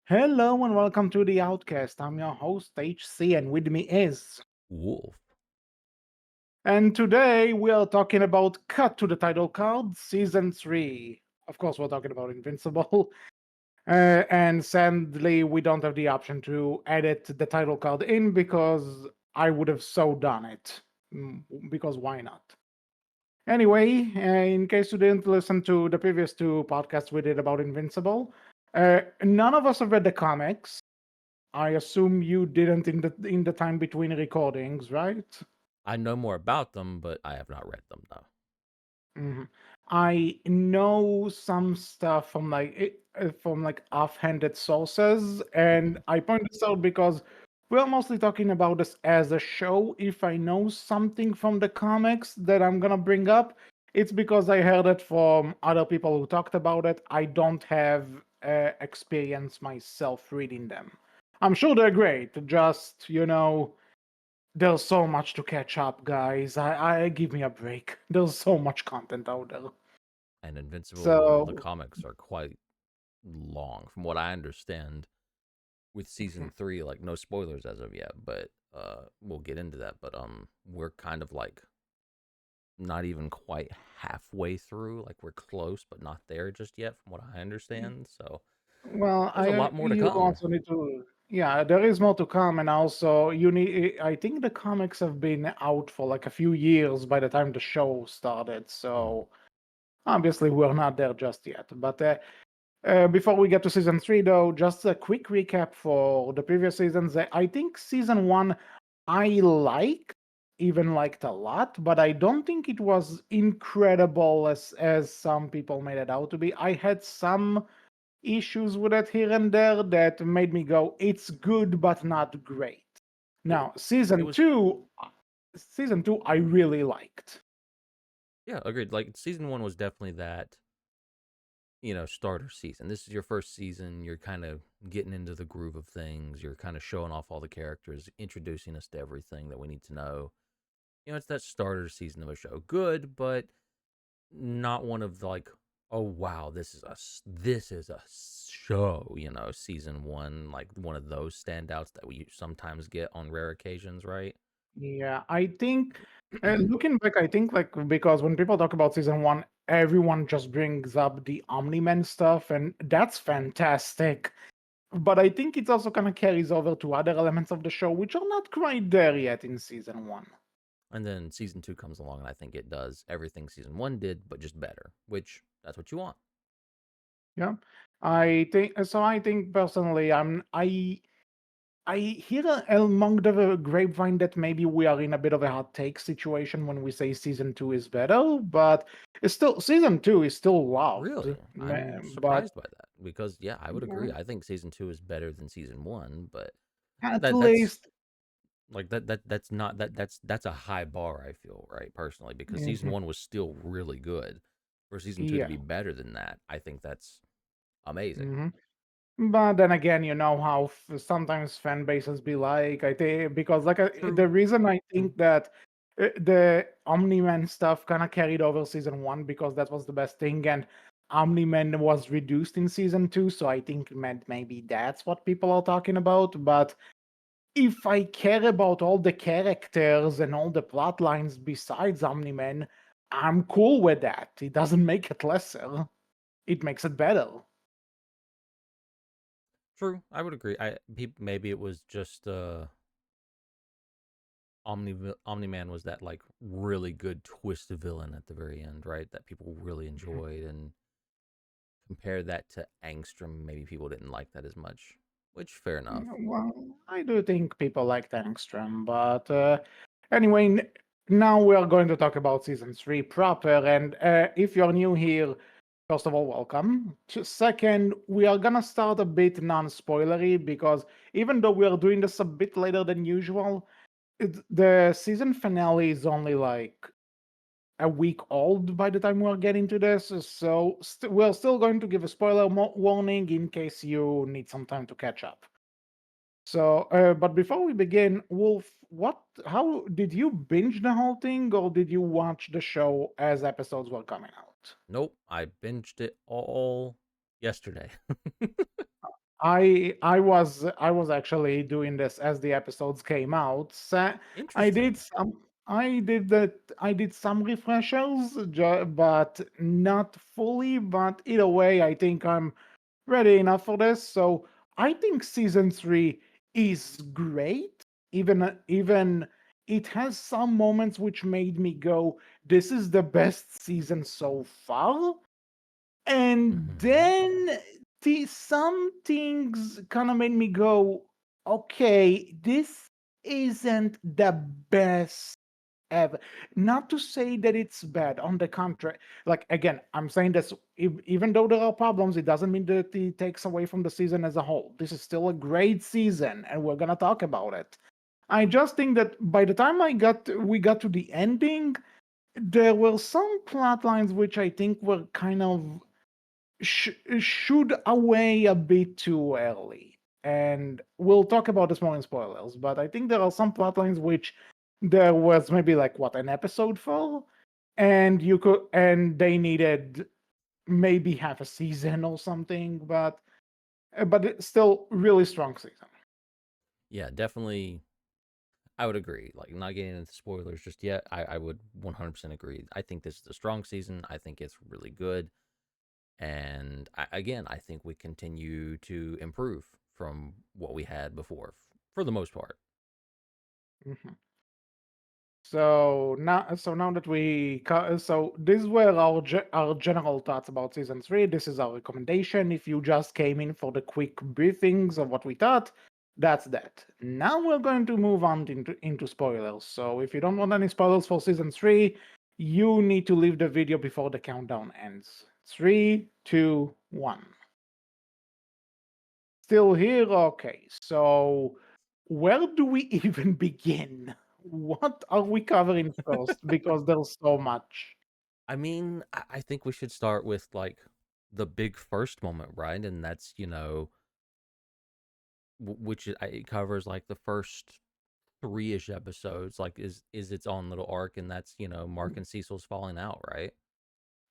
Hello and welcome to the Outcast. I'm your host HC, and with me is. Wolf. And today we are talking about Cut to the Title Card, Season 3. Of course, we're talking about Invincible. And sadly, we don't have the option to edit the title card in because I would have so done it. Because why not? Anyway, in case you didn't listen to the previous two podcasts we did about Invincible, none of us have read the comics. I assume you didn't in the time between recordings, right? I know more about them, but I have not read them though. Mhm. I know some stuff from offhanded sources, Mhm. and I point this out because we're mostly talking about this as a show. If I know something from the comics that I'm gonna bring up, it's because I heard it from other people who talked about it. I don't have experience myself reading them. I'm sure they're great. Just there's so much to catch up, guys. I give me a break. There's so much content out there. And Invincible, the So comics are quite long, from what I understand. With season 3, like no spoilers as of yet, but we'll get into that. But we're kind of like not even quite halfway through. Like we're close, but not there just yet, from what I understand. So well, there's a I lot more to you come. also need to yeah, there is more to come, and also you need. I think the comics have been out for like a few years by the time the show started. Mhm. So obviously we're not there just yet. But before we get to season 3, though, just a quick recap for the previous seasons. I think season 1 I even liked a lot, but I don't think it was incredible as some people made it out to be. I had some issues with it here and there that made me go, it's good but not great. It Now, it was season 2 I really liked. yeah, agreed. Like season 1 was definitely that starter season. This is your first season. You're kind of getting into the groove of things. You're kind of showing off all the characters, introducing us to everything that we need to know. It's that starter season of a show. Good, but not one of the like, oh wow, this is a show. Season 1, like one of those standouts that we sometimes get on rare occasions, right? Yeah, I think looking back, I think like because when people talk about season 1, everyone just brings up the Omni-Man stuff, and that's fantastic. But I think it also kind of carries over to other elements of the show, which are not quite there yet in season 1. And then season 2 comes along, and I think it does everything season 1 did, but just better. Which that's what you want. Yeah, I think so. I think personally, I hear among the grapevine that maybe we are in a bit of a hot take situation when we say season 2 is better, but it's still season 2 is still Really? loved. I'm But surprised by that because yeah, I would agree. I think season 2 is better than season 1, but at that's least, like that's not that's a high bar I feel, right? Personally, because season mhm, 1 was still really good. For season 2 to yeah. be better than that, I think that's amazing. Mhm. But then again, you know how sometimes fan bases be like. I think because True. the reason I think that the Omni Man stuff kind of carried over season 1 because that was the best thing, and Omni Man was reduced in season 2, so I think meant maybe that's what people are talking about. But if I care about all the characters and all the plot lines besides Omni Man, I'm cool with that. It doesn't make it lesser; it makes it better. True. I would agree. Maybe it was just Omni Man was that like really good twist villain at the very end, right? That people really enjoyed, and compare that to Angstrom, maybe people didn't like that as much, which fair enough. Well, I do think people like Tangstrom, but anyway, now we are going to talk about season 3 proper. And if you're new here, first of all, welcome. Second, we are gonna start a bit non-spoilery because even though we are doing this a bit later than usual, the season finale is only like a week old by the time we're getting to this. So we're still going to give a spoiler warning in case you need some time to catch up. So, but before we begin, Wolf, how did you binge the whole thing, or did you watch the show as episodes were coming out? Nope, I binged it all yesterday. I was actually doing this as the episodes came out. I did Interesting. some I did some refreshers, but not fully. But either way, I think I'm ready enough for this. So I think season 3 is great. Even it has some moments which made me go, "This is the best season so far." And Hmm. then some things kind of made me go, okay, this isn't the best ever. Not to say that it's bad, on the contrary. Like, again, I'm saying this, even though there are problems, it doesn't mean that it takes away from the season as a whole. This is still a great season, and we're gonna talk about it. I just think that by the time we got to the ending, there were some plot lines which I think were kind of should away a bit too early. And we'll talk about this more in spoilers, but I think there are some plot lines which there was maybe like what, an episode for? And they needed maybe half a season or something, but it's still really strong season. Yeah, definitely. I would agree. Like, not getting into spoilers just yet. I would 100% agree. I think this is a strong season. I think it's really good. And again, I think we continue to improve from what we had before, for the most part. Mhm. So now that so these were our general thoughts about season 3. This is our recommendation. If you just came in for the quick briefings of what we thought, that's that. Now we're going to move on into spoilers. So if you don't want any spoilers for season 3, you need to leave the video before the countdown ends. 3, 2, 1. Still here? Okay. So where do we even begin? What are we covering first? Because there's so much. I mean, I think we should start with like the big first moment, right? And that's, which it covers like the first three-ish episodes, like is its own little arc, and that's Mark and Cecil's falling out, right?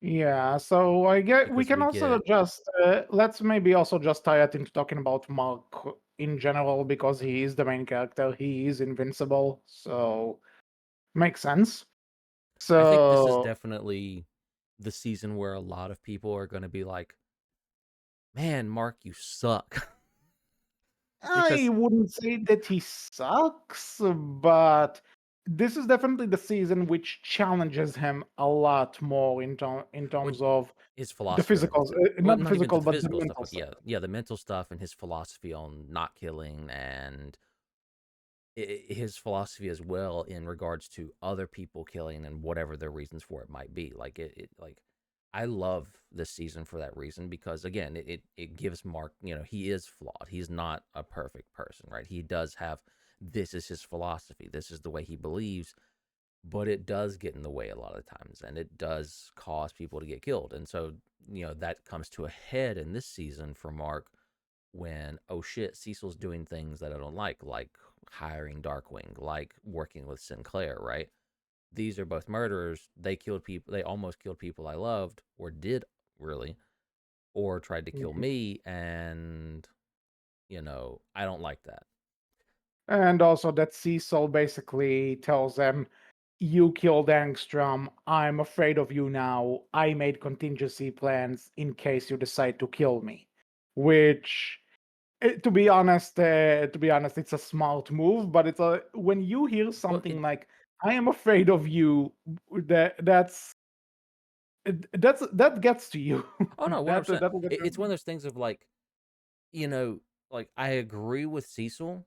Yeah, so I get we Because can we also get just let's maybe also just tie it into talking about Mark in general because he is the main character. He is invincible, so makes sense. I think this is So definitely the season where a lot of people are going to be like, "Man, Mark, you suck." I because wouldn't say that he sucks, but this is definitely the season which challenges him a lot more in what terms of his the philosophy on physical, everything. Well, not the not even physical, the but the physical stuff, mental but side. yeah, the mental stuff and his philosophy on not killing, and his philosophy as well in regards to other people killing and whatever their reasons for it might be. Like like I love this season for that reason because again, it gives Mark, he is flawed. He's not a perfect person, right? He does have, this is his philosophy. This is the way he believes, but it does get in the way a lot of times, and it does cause people to get killed. And so, that comes to a head in this season for Mark when, oh shit, Cecil's doing things that I don't like hiring Darkwing, like working with Sinclair, right? These are both murderers. They killed people. They almost killed people I loved, or did really, or tried to kill Mhm. me, and I don't like that. And also that Cecil basically tells them, "You killed Angstrom. I'm afraid of you now. I made contingency plans in case you decide to kill me," which to be honest, it's a smart move, but it's a when you hear Well, something like "I am afraid of you," that gets to you. oh no, 100%. That'll get It's one you. of those things of like, you know, like I agree with Cecil.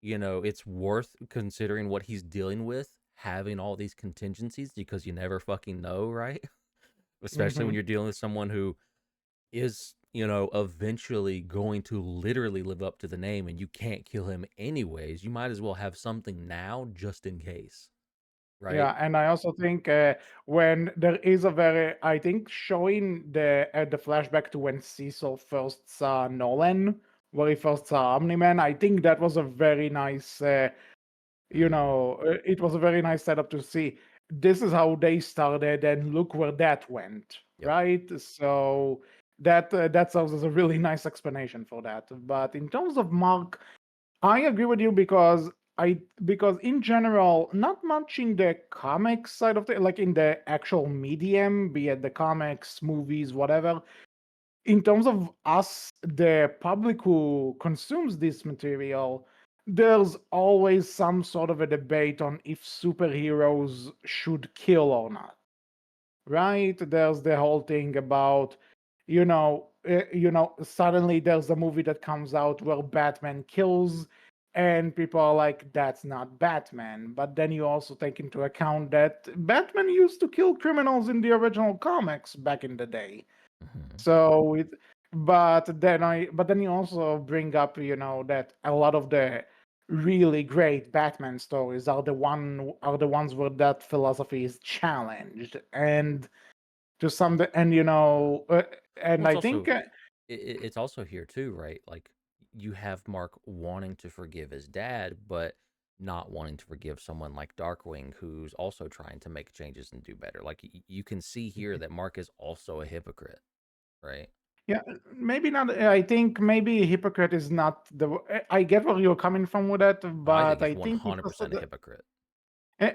It's worth considering what he's dealing with, having all these contingencies because you never fucking know, right? Especially when Hmm. you're dealing with someone who is, eventually going to literally live up to the name, and you can't kill him anyways. You might as well have something now just in case, right? Yeah, and I also think when there is a very, I think showing the flashback to when Cecil first saw Nolan, where he first saw Omni Man, I think that was a very nice. Mm-hmm. It was a very nice setup to see. This is how they started, and look where that went, Yep. right? So That serves as a really nice explanation for that. But in terms of Mark, I agree with you because in general, not much in the comics side of the like in the actual medium, be it the comics, movies, whatever. In terms of us, the public who consumes this material, there's always some sort of a debate on if superheroes should kill or not, right? There's the whole thing about, suddenly there's a movie that comes out where Batman kills, and people are like, "That's not Batman." But then you also take into account that Batman used to kill criminals in the original comics back in the day. Mhm. So it, but then you also bring up, that a lot of the really great Batman stories are the ones where that philosophy is challenged, and to some, and Well, and it's I think, also it's also here too, right? Like you have Mark wanting to forgive his dad, but not wanting to forgive someone like Darkwing, who's also trying to make changes and do better. Like you can see here that Mark is also a hypocrite, right? yeah, maybe not. I think maybe hypocrite is not I get where you're coming from with that, I think but he's I think it's also 100% a hypocrite.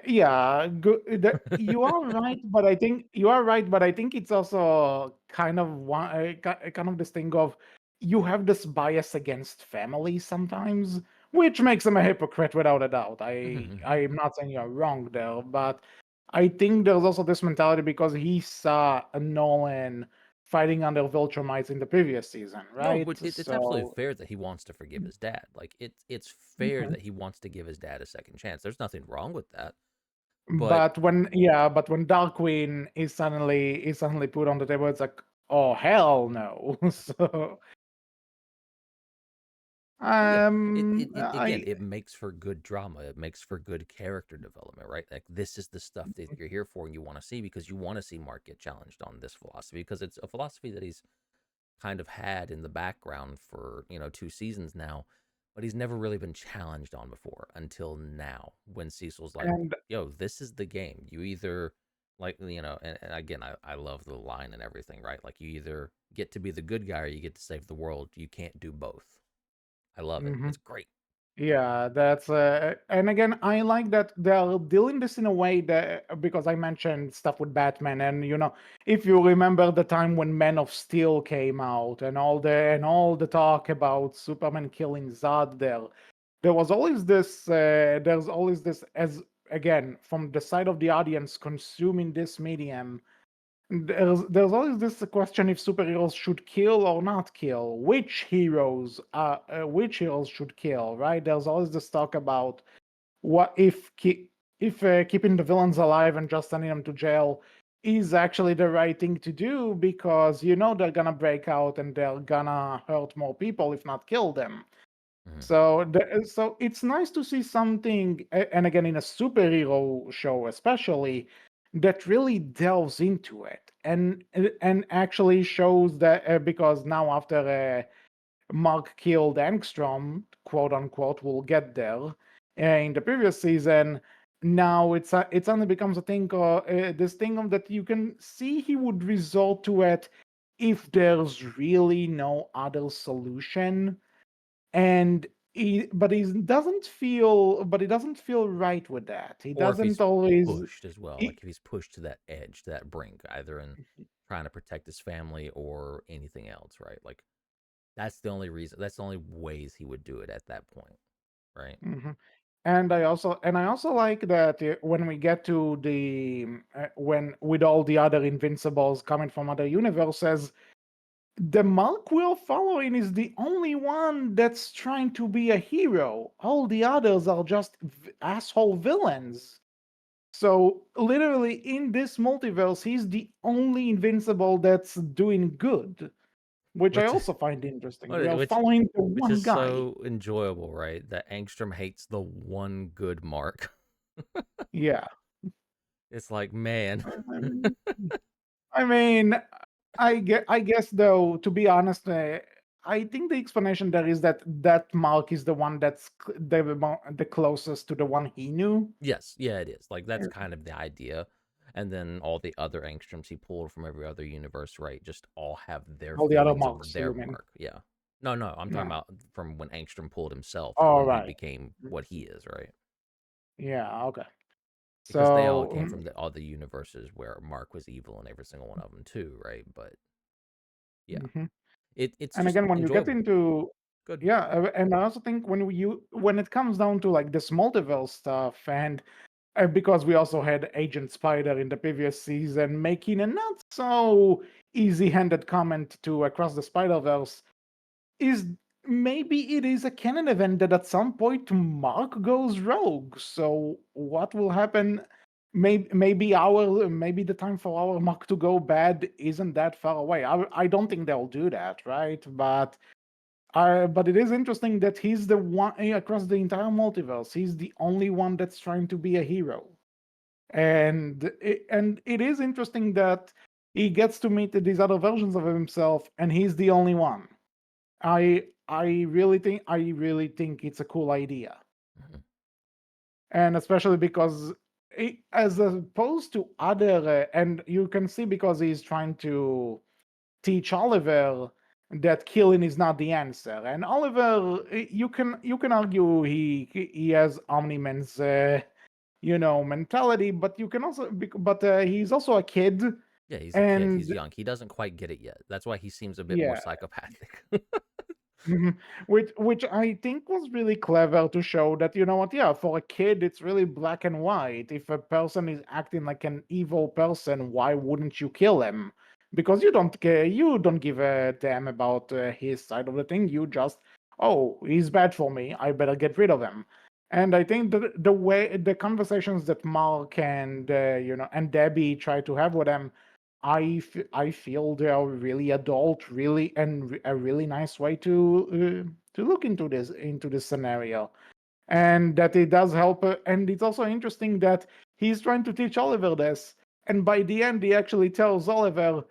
Yeah, good. You are right, but I think you are right, but I think it's also kind of kind of this thing of you have this bias against family sometimes, which makes him a hypocrite without a doubt. Hmm. I'm not saying you're wrong there, but I think there's also this mentality because he saw a Nolan fighting under Viltrumites in the previous season, No, right? but it's absolutely So. fair that he wants to forgive his dad. Like it's fair Okay. that he wants to give his dad a second chance. There's nothing wrong with that. But But when Darkwing is suddenly put on the table, it's like, oh hell no. So well, yeah, it again, I it makes for good drama. It makes for good character development, right? Like this is the stuff that you're here for and you want to see because you want to see Mark get challenged on this philosophy because it's a philosophy that he's kind of had in the background for, 2 seasons now, but he's never really been challenged on before until now when Cecil's like, and yo, this is the game. You either like, and again, I love the line and everything, right? Like you either get to be the good guy or you get to save the world. You can't do both. I love it. mhm. It's great. Yeah, that's and again, I like that they're dealing this in a way that because I mentioned stuff with Batman, and if you remember the time when Man of Steel came out and all the talk about Superman killing Zod, there was always this there's always this, as again, from the side of the audience consuming this medium, there's always this question if superheroes should kill or not kill, which heroes should kill, right? There's always this talk about what if keeping the villains alive and just sending them to jail is actually the right thing to do, because they're gonna break out and they're gonna hurt more people if not kill them. Mhm. So it's nice to see something, and again in a superhero show especially, that really delves into it and actually shows that, because now after Mark killed Angstrom, quote unquote, we'll get there. In the previous season, now it suddenly becomes a thing, this thing of that you can see he would resort to it if there's really no other solution, and he doesn't feel right with that. He Or if doesn't he's always. pushed as well, like He, if he's pushed to that edge, to that brink, either in trying to protect his family or anything else, right? Like that's the only reason, that's the only ways he would do it at that point, right? Mhm. And I also like that, when we get to when with all the other Invincibles coming from other universes, the Mark we're following is the only one that's trying to be a hero. All the others are just asshole villains. So literally in this multiverse, he's the only Invincible that's doing good, which I Which also find interesting. We are which following the which one is guy. so enjoyable, right? That Angstrom hates the one good Mark. Yeah. It's like, man. Um, I mean, I guess though, to be honest, I think the explanation there is that Mark is the one that's the closest to the one he knew. Yes, yeah, it is. Like that's kind of the idea. And then all the other angstroms he pulled from every other universe, right, just all have their All the other feelings of marks, their you mean? mark. Yeah. No, I'm talking No. about from when Angstrom pulled himself to All when he right. became what he is, right? Yeah. Okay. Because they all So. came from all the universes where Mark was evil in every single one of them too, right? But yeah, Mhm. it's And just again, when you get enjoyable. into Good. yeah, and I also think when it comes down to like this multiverse stuff, and because we also had Agent Spider in the previous season making a not so easy-handed comment to Across the Spider-Verse, is maybe it is a canon event that at some point Mark goes rogue. So what will happen? Maybe the time for our Mark to go bad isn't that far away. I don't think they'll do that, right? But it is interesting that he's the one across the entire multiverse. He's the only one that's trying to be a hero, and it is interesting that he gets to meet these other versions of himself, and he's the only one. I really think it's a cool idea, Mhm. and especially because as opposed to other, and you can see because he's trying to teach Oliver that killing is not the answer. And Oliver, you can argue he has Omni-Man's mentality, but you can also but he's also a kid, Yeah, he's a kid. He's and young. He doesn't quite get it yet. That's why he seems a bit more yeah. psychopathic. Mhm. Which I think was really clever to show that, you know what, yeah, for a kid it's really black and white. If a person is acting like an evil person, why wouldn't you kill him? Because you don't care, you don't give a damn about his side of the thing. You just, oh, he's bad for me, I better get rid of him. And I think the way the conversations that Mark and Debbie try to have with him, I feel they are really adult, really, and a really nice way to look into this scenario, and that it does help. And it's also interesting that he's trying to teach Oliver this, and by the end, he actually tells Oliver,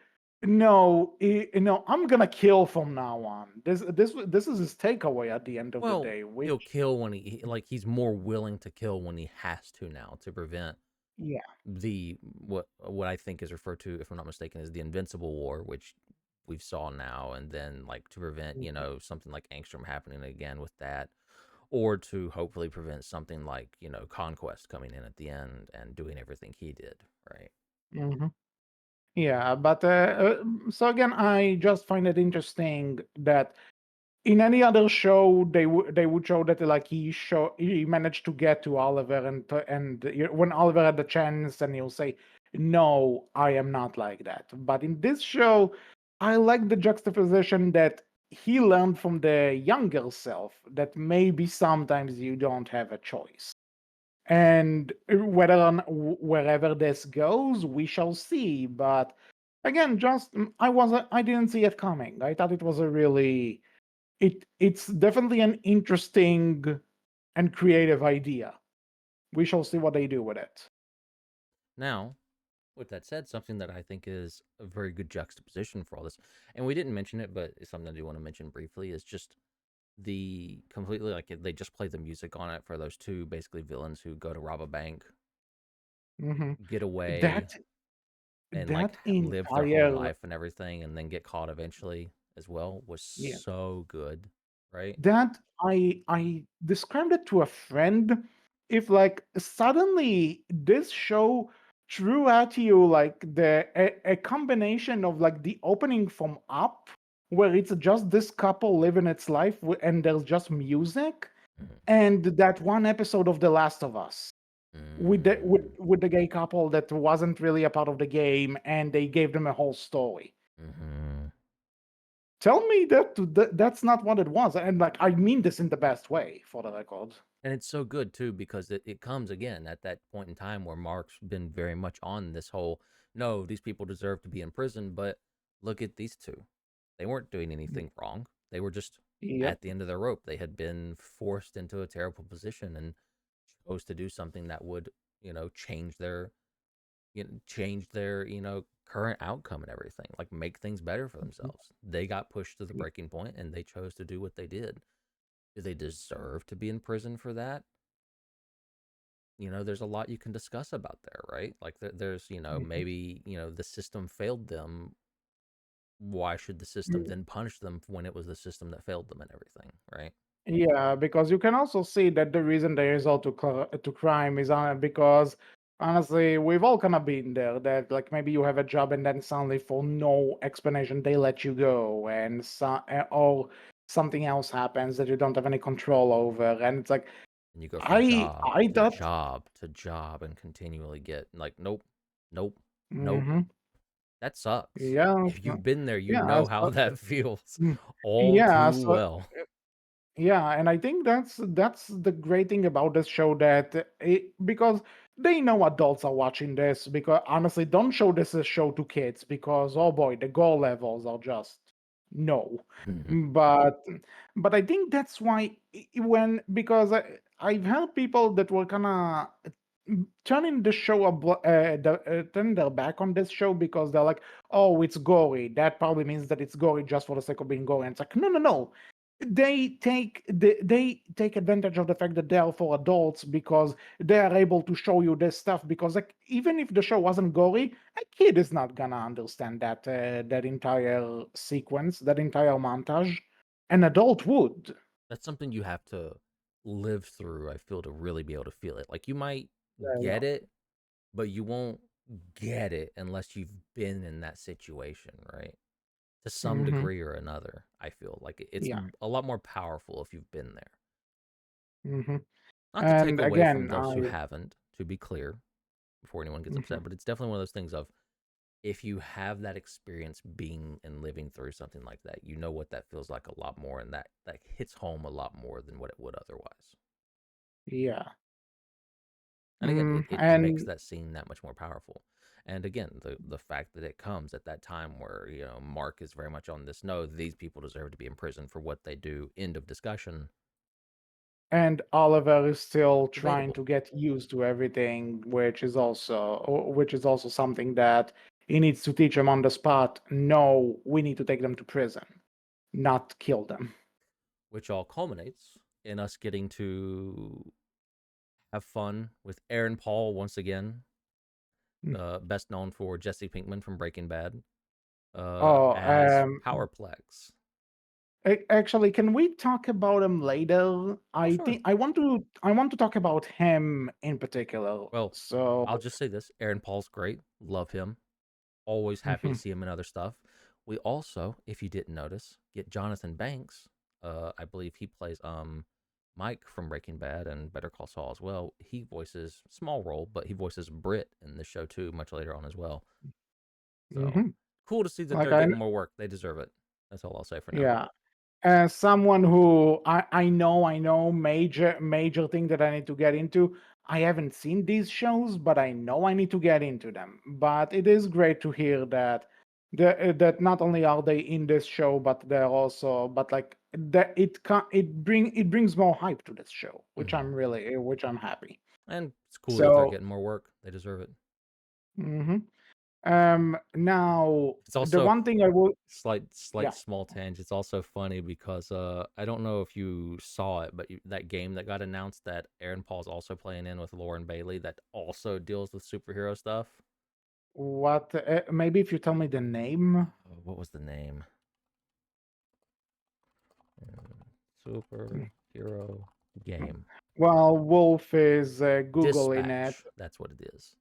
"No, no, I'm gonna kill from now on." This is his takeaway at the end of the Well, day, he'll which kill when like he's more willing to kill when he has to now to prevent yeah, the what I think is referred to, if I'm not mistaken, as the Invincible War, which we've saw now, and then like to prevent something like Angstrom happening again with that, or to hopefully prevent something like Conquest coming in at the end and doing everything he did, right? mhm. Yeah, but so again, I just find it interesting that in any other show they would show that like he managed to get to Oliver, when Oliver had the chance, and he'll say, no, I am not like that. But in this show, I like the juxtaposition that he learned from the younger self that maybe sometimes you don't have a choice. And wherever this goes, we shall see. But again, I didn't see it coming. I thought it was a really it's definitely an interesting and creative idea. We shall see what they do with it. Now, with that said, something that I think is a very good juxtaposition for all this, and we didn't mention it, but it's something I do want to mention briefly, is just the completely like they just play the music on it for those two basically villains who go to rob a bank, Hmm. get away, That and like that live their whole entire life and everything, and then get caught eventually as well was yeah, so good, right? that I described it to a friend. If like suddenly this show threw at you like a combination of like the opening from Up, where it's just this couple living its life and there's just music, Mm-hmm. and that one episode of The Last of Us with the with, Mm-hmm. with the gay couple that wasn't really a part of the game, and they gave them a whole story. Mm-hmm. Tell me that's not what it was, and like I mean this in the best way, for the record. And it's so good too because it comes again at that point in time where Mark's been very much on this whole no, these people deserve to be in prison, but look at these two. They weren't doing anything wrong. They were just Yep. at the end of their rope. They had been forced into a terrible position and chose to do something that would, change their current outcome and everything, like make things better for themselves. They got pushed to the breaking point and they chose to do what they did. Do they deserve to be in prison for that? there's a lot you can discuss about there, right? Like there's, Mhm. maybe, the system failed them. Why should the system then punish them when it was the system that failed them and everything, right? Yeah, because you can also see that the reason they resort to crime is because honestly, we've all kind of been there. That like maybe you have a job and then suddenly for no explanation they let you go, and or something else happens that you don't have any control over, and it's like And you go from I job I to thought. job to job and continually get like, nope, nope, nope. Hmm. That sucks. Yeah, If you've been there, you yeah, know how that feels mm, all yeah. too So well. yeah, and I think that's the great thing about this show that because they know adults are watching this because honestly, don't show this a show to kids because oh boy, the goal levels are just no. But I think that's why when because I've heard people that were kind of turning the show turning their back on this show because they're like, oh, it's gory. That probably means that it's gory just for the sake of being gory. And it's like, no, no, no, they take advantage of the fact that they are for adults because they are able to show you this stuff because like even if the show wasn't gory, a kid is not gonna understand that entire sequence, that entire montage. An adult would. That's something you have to live through, I feel, to really be able to feel it. Like you might Yeah. get it, but you won't get it unless you've been in that situation, right? To some Hmm. degree or another, I feel like it's Yeah. a lot more powerful if you've been there. Hmm. Not to take And away from again, those who haven't, to be clear, before anyone gets mhm, upset, but it's definitely one of those things of if you have that experience being and living through something like that, you know what that feels like a lot more, and that hits home a lot more than what it would otherwise. yeah. And again, it makes And that scene that much more powerful. And again, the fact that it comes at that time where Mark is very much on this. No, these people deserve to be in prison for what they do. End of discussion. Oliver is still trying Debatable. to get used to everything, which is also something that he needs to teach him on the spot. No, we need to take them to prison, not kill them. Which all culminates in us getting to have fun with Aaron Paul once again, Mm. best known for Jesse Pinkman from Breaking Bad, Oh, as Powerplex. actually, can we talk about him later? Oh, I sure. think I want to talk about him in particular. Well, So, I'll just say this: Aaron Paul's great. Love him. Always happy to mhm, see him in other stuff. We also, if you didn't notice, get Jonathan Banks. I believe he plays Mike from Breaking Bad and Better Call Saul as well. He voices small role, but he voices Britt in the show too, much later on as well. So mhm. cool to see that Like they're getting more work. They deserve it. That's all I'll say for now. yeah. As someone who I know major thing that I need to get into. I haven't seen these shows, but I know I need to get into them. But it is great to hear that that not only are they in this show, but they're also but like that it brings more hype to this show, Hmm. which I'm happy. And it's cool that they're So getting more work. They deserve it. mhm. Now It's the also one thing I will slight yeah. small tangent. It's also funny because I don't know if you saw it, but that game that got announced that Aaron Paul's also playing in with Lauren Bailey that also deals with superhero stuff. What maybe if you tell me the name. What was the name? Superhero game. Well, Wolf is googling it. Dispatch. That's what it is.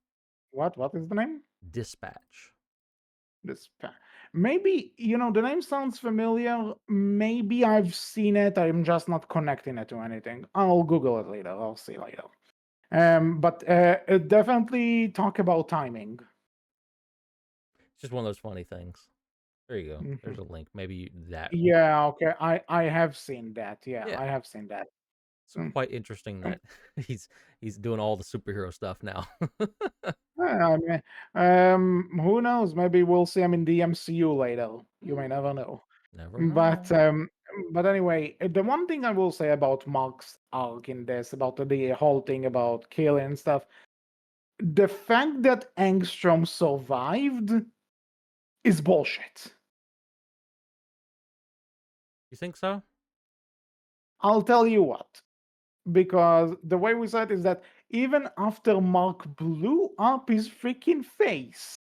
What is the name? Dispatch. This maybe the name sounds familiar. Maybe I've seen it. I'm just not connecting it to anything. I'll Google it later. I'll see later. But definitely talk about timing. It's just one of those funny things. There you go. Mhm. There's a link. Maybe that. Yeah. Okay. I have seen that. Yeah, Yeah. I have seen that. It's Mm. quite interesting that he's he's doing all the superhero stuff now. I mean, who knows? Maybe we'll see him in the MCU later. You may Hmm, never know. never But know. um, but anyway, the one thing I will say about Mark's arc in this, about the whole thing about killing and stuff, the fact that Angstrom survived is bullshit. You think so? I'll tell you what. Because the way we said is that even after Mark blew up his freaking face,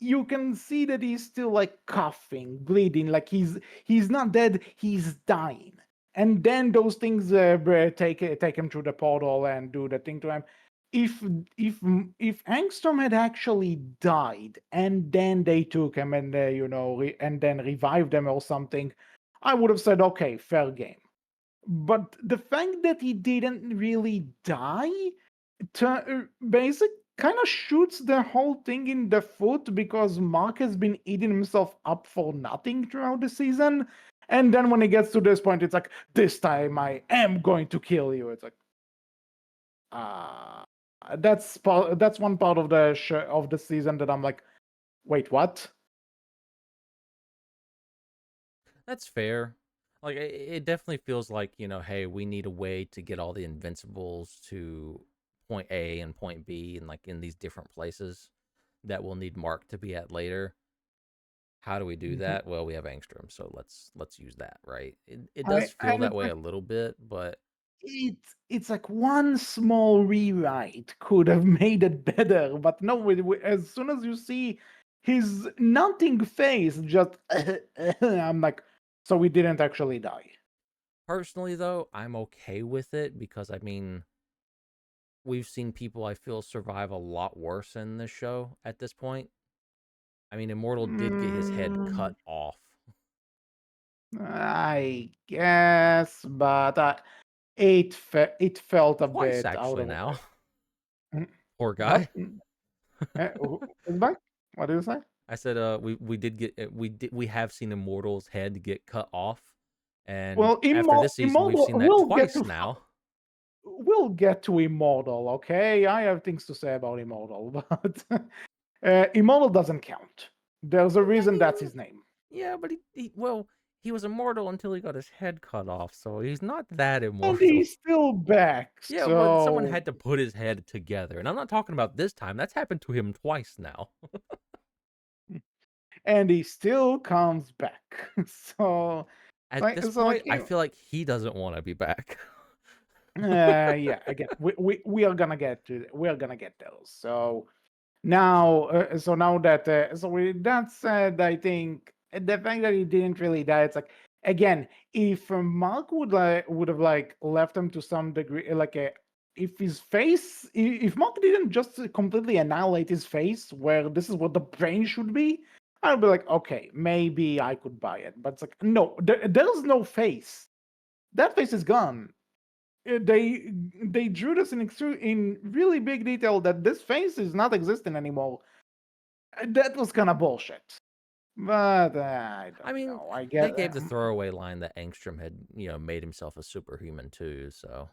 you can see that he's still like coughing, bleeding, like he's not dead, he's dying. And then those things take him through the portal and do the thing to him. If if Angstrom had actually died and then they took him and and then revived him or something, I would have said okay, fair game. But the fact that he didn't really die basic kind of shoots the whole thing in the foot because Mark has been eating himself up for nothing throughout the season. And then when he gets to this point, it's like, this time I am going to kill you. It's like, uh that's one part of of the season that I'm like, wait, what? That's fair. Like it definitely feels like, hey, we need a way to get all the Invincibles to point A and point B and like in these different places that we'll need Mark to be at later. How do we do Mhm. that? Well, we have Angstrom, so let's use that, right? It does I feel and that it's way like a little bit, but it's like one small rewrite could have made it better, but no, as soon as you see his nothing face, just I'm like, so we didn't actually die. personally though, I'm okay with it because I mean, we've seen people I feel survive a lot worse in this show at this point. I mean, Immortal did get his head Mm, cut off I guess, but it felt a twice bit out actually of now. Mm, Poor what? guy. Who's back? What did you say? I said we did get we have seen Immortal's head get cut off, and Well, after this season we've Immortal, seen that twice now. we'll get to Immortal, okay? I have things to say about Immortal, but Immortal doesn't count. There's a I reason that's mean, his name. yeah, but he was immortal until he got his head cut off, so he's not that And immortal. he's still back, Yeah, but someone so. had to put his head together, and I'm not talking about this time. That's happened to him twice now. And he still comes back. So, At this so point, like, I feel like he doesn't want to be back. yeah, again, we are gonna get to, we are gonna get those. So, now, now that with that said, I think the fact that he didn't really die, it's like again, if Mark would have like left him to some degree, like if his face, if Mark didn't just completely annihilate his face, where this is what the brain should be, I'd be like, okay, maybe I could buy it. But it's like, no, there's no face. That face is gone. They drew this in really big detail that this face is not existing anymore. That was kind of bullshit. But I I don't mean, know. I they get. gave the throwaway line that Angstrom had, made himself a superhuman too. So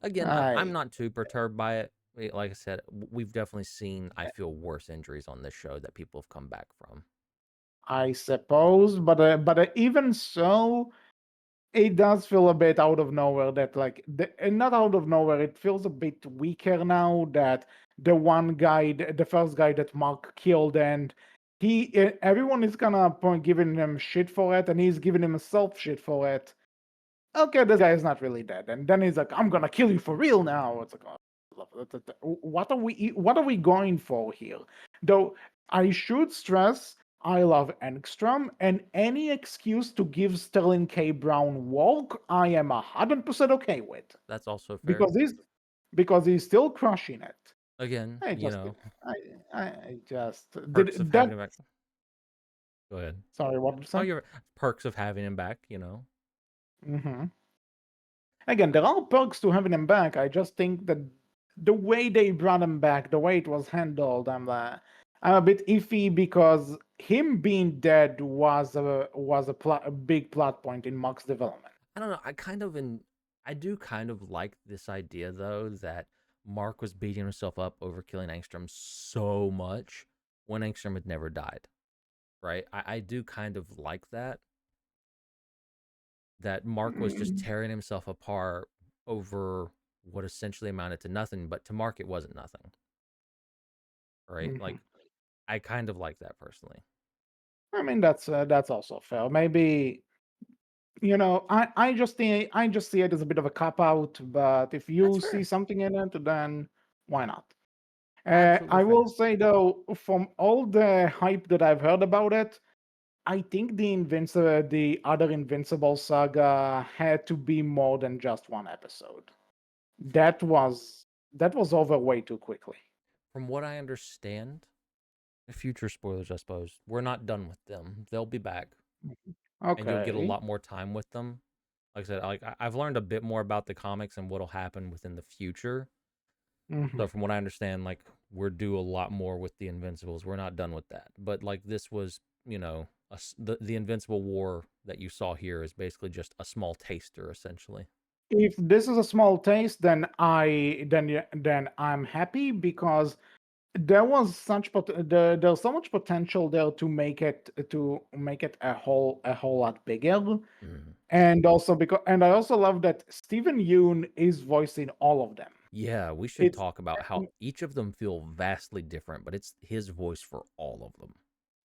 again, I'm I not too perturbed by it. Like I said, we've definitely seen, I feel, worse injuries on this show that people have come back from. I suppose, but even so, it does feel a bit out of nowhere. That like and not out of nowhere. It feels a bit weaker now that the one guy, the first guy that Mark killed, and everyone is kind of giving him shit for it, and he's giving himself shit for it. Okay, this guy is not really dead. And then he's like, I'm gonna kill you for real now. It's like, what are we going for here? Though I should stress, I love Engstrom, and any excuse to give Sterling K. Brown work, I am 100% okay with That's also fair. because he's still crushing it. Again, I just I I just perks of did that. having him back. Go ahead. Sorry, what did you Oh, say? you're perks of having him back. Hmm. Again, there are perks to having him back. I just think that the way they brought him back, the way it was handled, I'm a bit iffy because him being dead was a big plot point in Mark's development. I don't know. I do kind of like this idea though that Mark was beating himself up over killing Angstrom so much when Angstrom had never died. Right? I do kind of like that. That Mark was just Mm, tearing himself apart over what essentially amounted to nothing, but to Mark it wasn't nothing. Right? mhm. Like I kind of like that personally. I mean that's also fair. Maybe I just see it as a bit of a cop out. But if That's you see fair. something in it, then why not? Absolutely I will fair. say though, from all the hype that I've heard about it, I think the other Invincible saga had to be more than just one episode. That was that was over way too quickly. From what I understand, future spoilers, I suppose, we're not done with them. They'll be back, and you'll get a Okay. lot more time with them. Like I said, I've learned a bit more about the comics and what'll happen within the future. Hmm. So from what I understand, like we're due a lot more with the Invincibles. We're not done with that. But like this was, the Invincible War that you saw here is basically just a small taster, essentially. If this is a small taste, then I'm happy because there was there's so much potential there to make it a whole lot bigger. Mm. And I also love that Stephen Yoon is voicing all of them. Yeah, we should It's talk about how each of them feel vastly different, but it's his voice for all of them.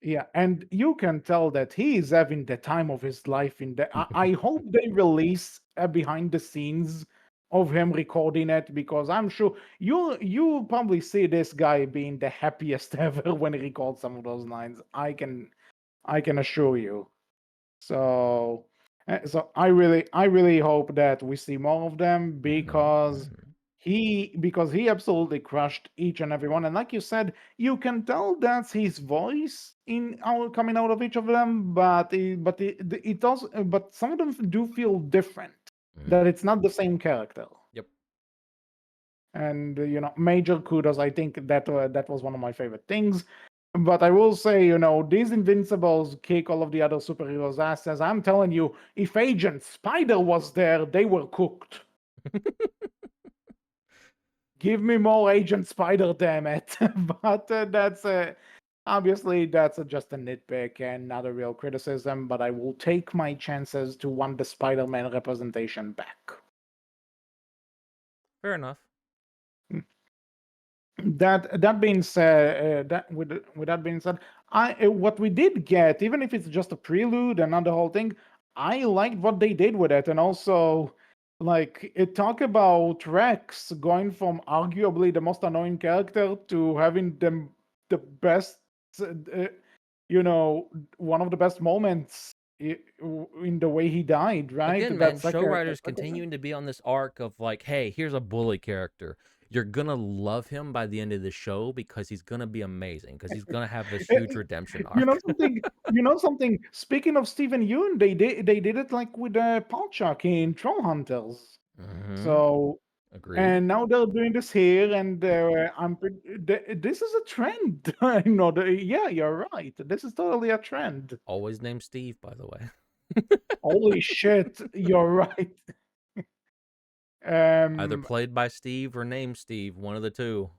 Yeah, and you can tell that he is having the time of his life in the. I hope they release a behind the scenes of him recording it, because I'm sure you probably see this guy being the happiest ever when he records some of those lines. I can assure you. So I really hope that we see more of them, Hmm. because Hmm. he absolutely crushed each and every one. And like you said, you can tell that's his voice coming out of each of them, but some of them do feel different. Hmm. That it's not the same character. Yep. And major kudos. I think that was one of my favorite things. But I will say, these Invincibles kick all of the other superheroes' asses. I'm telling you, if Agent Spider was there, they were cooked. Give me more Agent Spider, damn it. But that's just a nitpick and not a real criticism. But I will take my chances to want the Spider-Man representation back. Fair enough. That being said, with that being said, what we did get, even if it's just a prelude and not the whole thing, I liked what they did with it. And also, like, it talk about Rex going from arguably the most annoying character to having the best, uh, uh, you know one of the best moments in the way he died, right? Again, man, show That's writers like a continuing to be on this arc of like, hey, here's a bully character. You're gonna love him by the end of the show because he's gonna be amazing because he's gonna have this huge redemption You know arc. something? You know something? Speaking of Stephen Yeun, they did it like with Palchak in Troll Hunters. Hmm. So, Agreed. and now they're doing this here, and this is a trend. Yeah, you're right. This is totally a trend. Always named Steve, by the way. Holy shit, you're right. Either Um, played by Steve or named Steve, one of the two.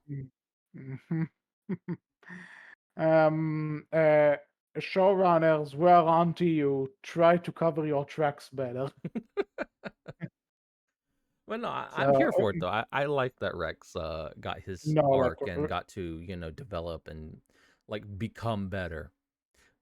mhm. um, uh, Showrunners, we're on to you. Try to cover your tracks better. Well, no, I'm So here for it though. I like that Rex got his no, like, arc and got to develop and like become better.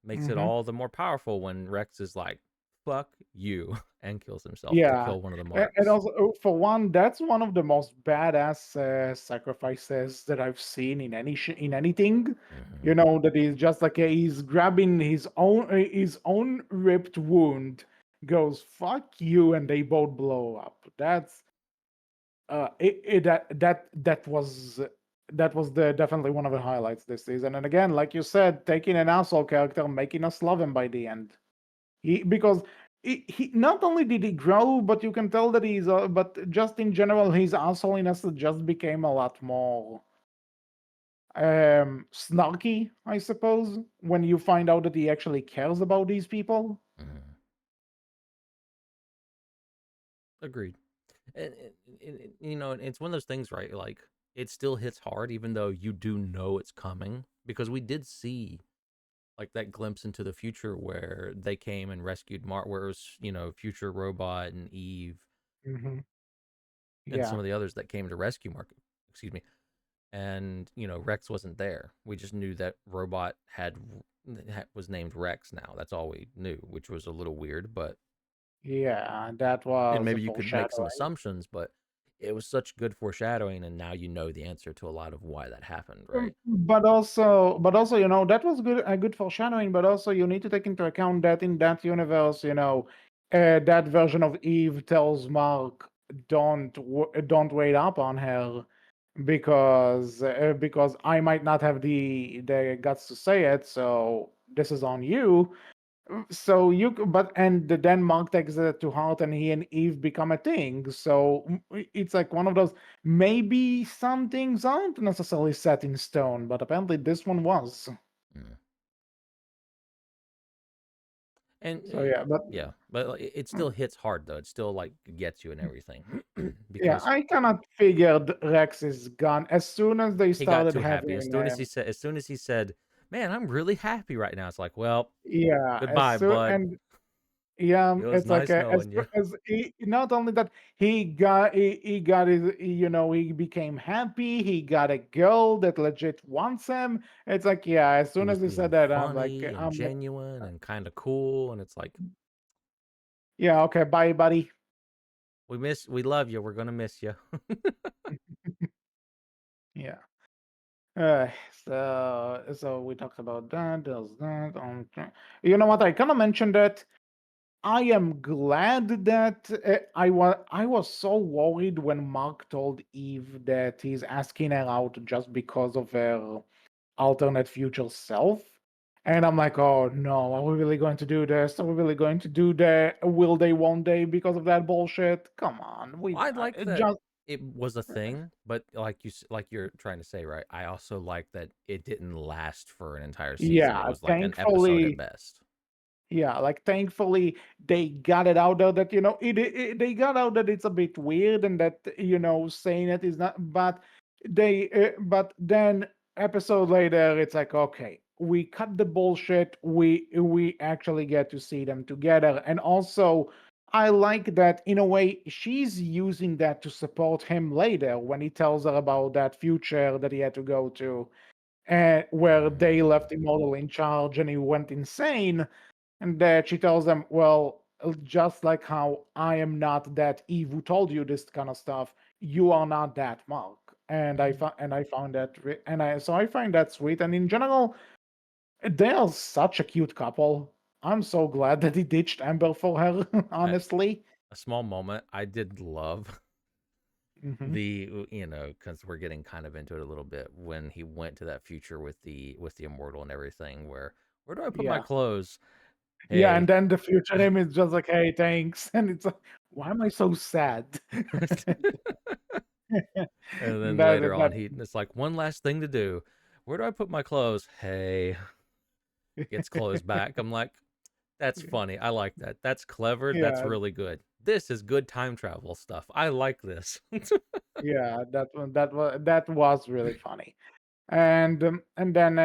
Makes it mhm. all the more powerful when Rex is like, "Fuck you," and kills himself to Yeah, kill one of the and marks. also for one, that's one of the most badass sacrifices that I've seen in in anything. Hmm. That is just like he's grabbing his own ripped wound, goes "fuck you," and they both blow up. That was the definitely one of the highlights this season. And again, like you said, taking an asshole character, making us love him by the end. Because he not only did he grow, but you can tell that but just in general, his assholiness just became a lot more snarky, I suppose, when you find out that he actually cares about these people. Hmm. Agreed. And it's one of those things, right? Like it still hits hard, even though you do know it's coming, because we did see like that glimpse into the future where they came and rescued where it was future robot and Eve Hmm. and some Yeah. of the others that came to rescue Mark. Excuse me. And Rex wasn't there. We just knew that robot was named Rex. Now that's all we knew, which was a little weird, but Yeah, that And was a maybe you could make some foreshadowing. assumptions, but it was such good foreshadowing, and now you know the answer to a lot of why that happened, right? But also, that was a good foreshadowing. But also, you need to take into account that in that universe, that version of Eve tells Mark, don't wait up on her, because I might not have the guts to say it. So this is on you. So but and then Mark takes it to heart, and he and Eve become a thing. So it's like one of those. Maybe some things aren't necessarily set in stone, but apparently this one was. Mm. And So yeah, but yeah, but like, it still hits hard though. It still like gets you and everything yeah, because I cannot figured Rex is gone as soon as they he got started too happy as having soon as he said, "Man, I'm really happy right now." It's like, well, yeah, as goodbye, soon bud. and yeah, It was it's like nice knowing you. as not only that he got his, he became happy. He got a girl that legit wants him. It's like yeah, as He soon was as he said being that, funny and genuine and kind of cool, and it's like, yeah, okay, bye, buddy. we love you. We're gonna miss you. Yeah. So we talked about that. There's that. You know what? I kind of mentioned that. I am glad that I was so worried when Mark told Eve that he's asking her out just because of her alternate future self. And I'm like, oh no, are we really going to do this? Are we really going to do that? Will they, won't they, because of that bullshit? Come on, we I like that just it was a thing, but like you're trying to say, right? I also like that it didn't last for an entire season. It yeah. was like an episode at Thankfully, best. yeah, like thankfully they got it out there that they got out that it's a bit weird and that saying it is not, but then episode later it's like okay, we cut the bullshit, we actually get to see them together. And also I like that in a way she's using that to support him later when he tells her about that future that he had to go to, and where they Mm. left Immortal in charge and he went insane. And that she tells them, well, just like how I am not that Eve who told you this kind of stuff, you are not that Mark. And Mm. I found that I find that sweet. And in general, they are such a cute couple. I'm so glad that he ditched Amber for her. I, Honestly. a small moment. I did love Hmm. because we're getting kind of into it a little bit when he went to that future with the immortal and everything. Where do I put my Yeah. clothes? Yeah, and Hey. then the future him is just like, hey, thanks. And it's like, why am I so sad? And then that later on, it's like one last thing to do. Where do I put my clothes? Hey, gets clothes back. I'm like, that's funny. I like that. That's clever. That's yeah. really good. This is good time travel stuff. I like this. Yeah, that was really funny. And then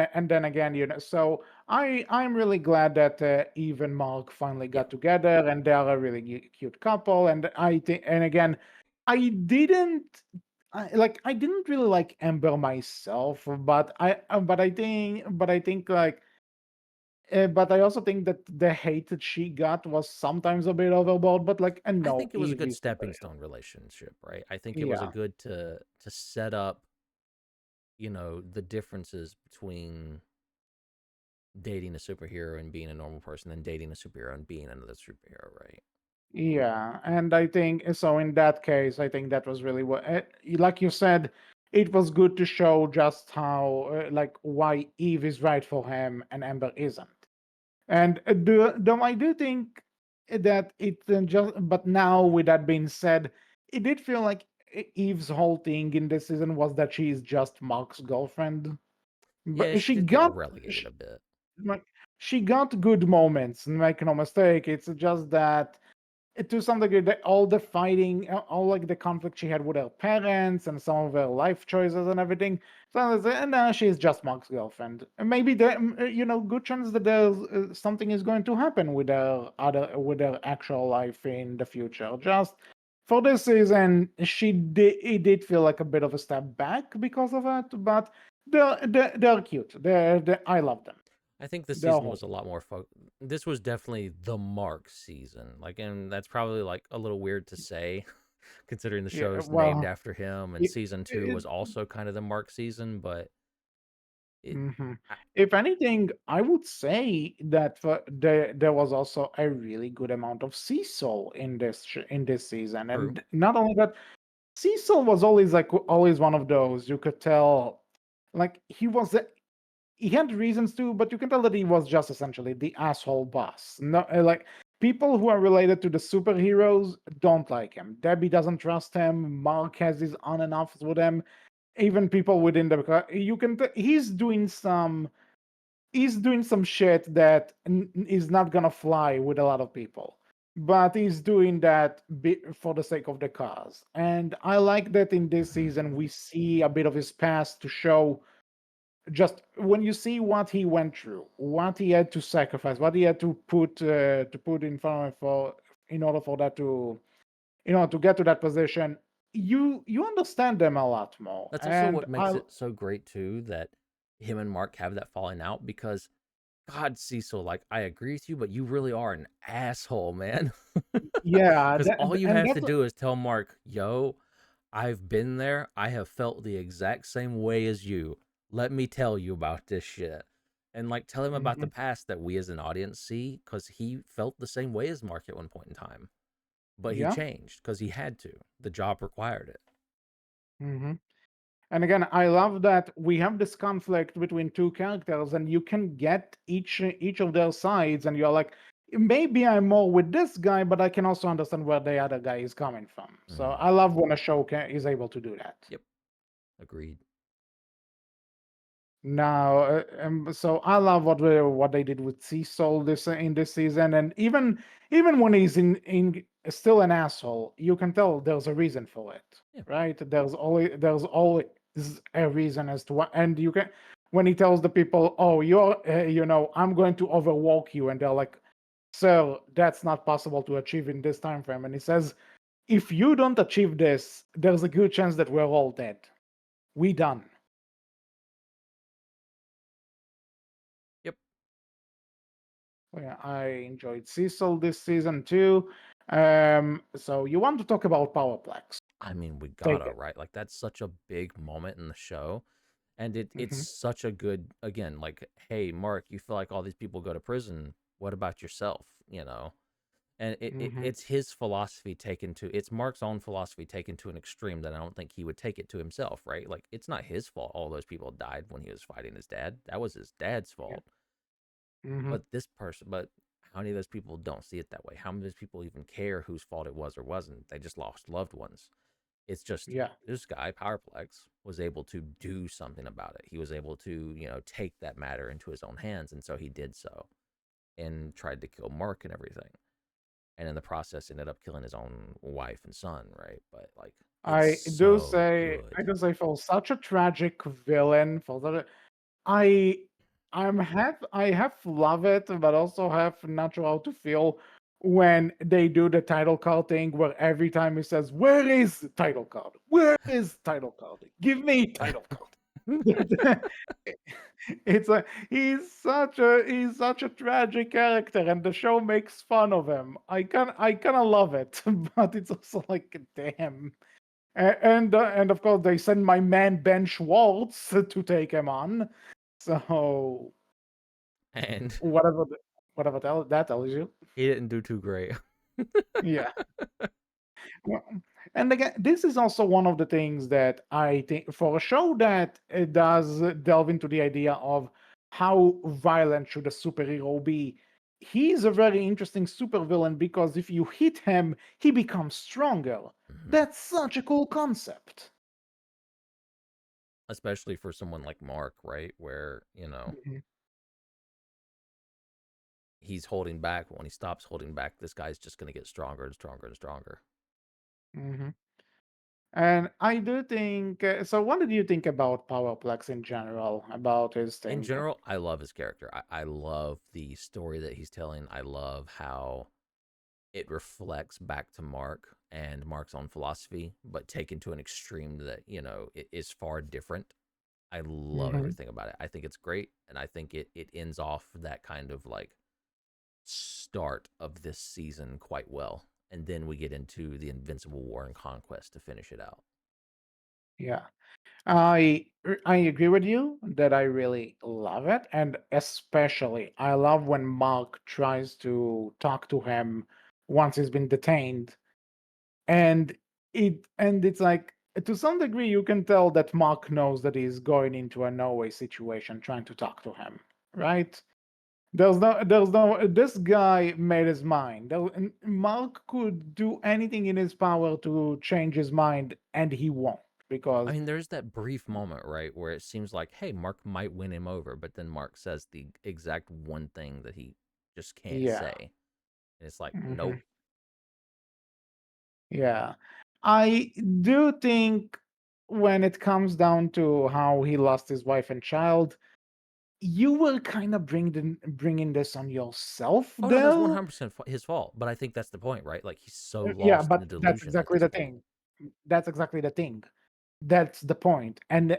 again, so I'm really glad that Eve and Mark finally Yeah, got together, and they are a really cute couple. And I think, and again, I didn't I didn't really like Amber myself, but I also think that the hate that she got was sometimes a bit overboard. But like, and I no, think it was a Eve good is stepping stone relationship, right? I think it was a yeah. good to set up, the differences between dating a superhero and being a normal person, and dating a superhero and being another superhero, right? Yeah, and I think so. In that case, I think that was really what, like you said, it was good to show just how, like, why Eve is right for him and Amber isn't. And though I do think that it just, but now with that being said, it did feel like Eve's whole thing in this season was that she is just Mark's girlfriend. Yeah, But she did get relegated a bit. like, she got good moments, make no mistake. It's just that to some degree, all the fighting, all like the conflict she had with her parents and some of her life choices and everything. So and now she's just Mark's girlfriend. And maybe good chance that there's something is going to happen with her actual life in the future. Just for this season, it did feel like a bit of a step back because of it, but they're cute. I love them. I think this The season whole was a lot more this was definitely the Mark season. Like, and that's probably like a little weird to say considering the yeah. show's named Well, after him, and it, season 2 it, was also kind of the Mark season, but it mhm. I, If anything, I would say that there was also a really good amount of Cecil in in this season, true. and not only that, Cecil was always like always one of those you could tell, like he had reasons to, but you can tell that he was just essentially the asshole boss. No, like people who are related to the superheroes don't like him. Debbie doesn't trust him. Mark has his on and offs with him. Even people within you can he's doing some shit that is not gonna fly with a lot of people, but he's doing that for the sake of the cause. And I like that in this Mhm. season we see a bit of his past to show, just when you see what he went through, what he had to sacrifice, what he had to put in front of him for in order for that to to get to that position, you understand them a lot more. That's also And what makes I it so great too that him and Mark have that falling out because God, Cecil, like I agree with you, but you really are an asshole, man. yeah, Because all you and have to that's do is tell Mark, yo, I've been there. I have felt the exact same way as you. Let me tell you about this shit. And like tell him about the mhm, past that we as an audience see, because he felt the same way as Mark at one point in time. But he yeah. changed because he had to. The job required it. hmm And again, I love that we have this conflict between two characters, and you can get each of their sides, and you're like, maybe I'm more with this guy, but I can also understand where the other guy is coming from. So Mm. I love when a show is able to do that. Yep. Agreed. Now, so I love what they did with Cecil this in this season, and even when he's in still an asshole, you can tell there's a reason for it, Yeah. right? There's always a reason as to what, and you can when he tells the people, "Oh, you're I'm going to overwalk you," and they're like, "Sir, that's not possible to achieve in this time frame," and he says, "If you don't achieve this, there's a good chance that we're all dead. We done." Yep. Yeah, I enjoyed Cecil this season too. So you want to talk about Powerplex? I mean, we Take gotta, it. right? Like that's such a big moment in the show. And it's hmm such a good, again, like, hey, Mark, you feel like all these people go to prison. What about yourself? And hmm it's his philosophy taken to it's Mark's own philosophy taken to an extreme that I don't think he would take it to himself, right? Like it's not his fault all those people died when he was fighting his dad. That was his dad's Yeah. fault. hmm But how many of those people don't see it that way? How many of those people even care whose fault it was or wasn't? They just lost loved ones. It's just Yeah. this guy, Powerplex, was able to do something about it. He was able to, take that matter into his own hands. And so he did so and tried to kill Mark and everything. And in the process ended up killing his own wife and son, right? But like it's so I good. do say for such a tragic villain, for that I I have love it, but also have not sure how to feel when they do the title card thing where every time he says, "Where is title card? Where is title card? Give me title card." It's a he's such a tragic character, and the show makes fun of him. I kind of love it, but it's also like, damn. And of course they send my man Ben Schwartz to take him on. So And whatever that tells you. he didn't do too great. Yeah. Well, and again, this is also one of the things that I think for a show that does delve into the idea of how violent should a superhero be. He's a very interesting supervillain because if you hit him, he becomes stronger. Mhm. That's such a cool concept. Especially for someone like Mark, right? Where, Mhm, he's holding back. But when he stops holding back, this guy's just going to get stronger and stronger and stronger. mhm. And I do think. So, what did you think about Powerplex in general? About his In thinking? general, I love his character. I love the story that he's telling. I love how it reflects back to Mark and Mark's own philosophy, but taken to an extreme that, is far different. I love Hmm. everything about it. I think it's great, and I think it ends off that kind of like start of this season quite well, and then we get into the Invincible War and Conquest to finish it out. Yeah. I agree with you that I really love it, and especially I love when Mark tries to talk to him once he's been detained, and it's like to some degree you can tell that Mark knows that he's going into a no way situation trying to talk to him, right? There's no. This guy made his mind. And Mark could do anything in his power to change his mind, and he won't I because mean, there's that brief moment, right, where it seems like, hey, Mark might win him over, but then Mark says the exact one thing that he just can't yeah. say. And it's like, Hmm. nope. Yeah. I do think when it comes down to how he lost his wife and child, you were kind of bringing this on yourself, Oh, no, that's though. 100% his fault. But I think that's the point, right? Like, he's so Yeah, lost in but the that's delusion at exactly this the point. thing. That's exactly the thing. That's the point. And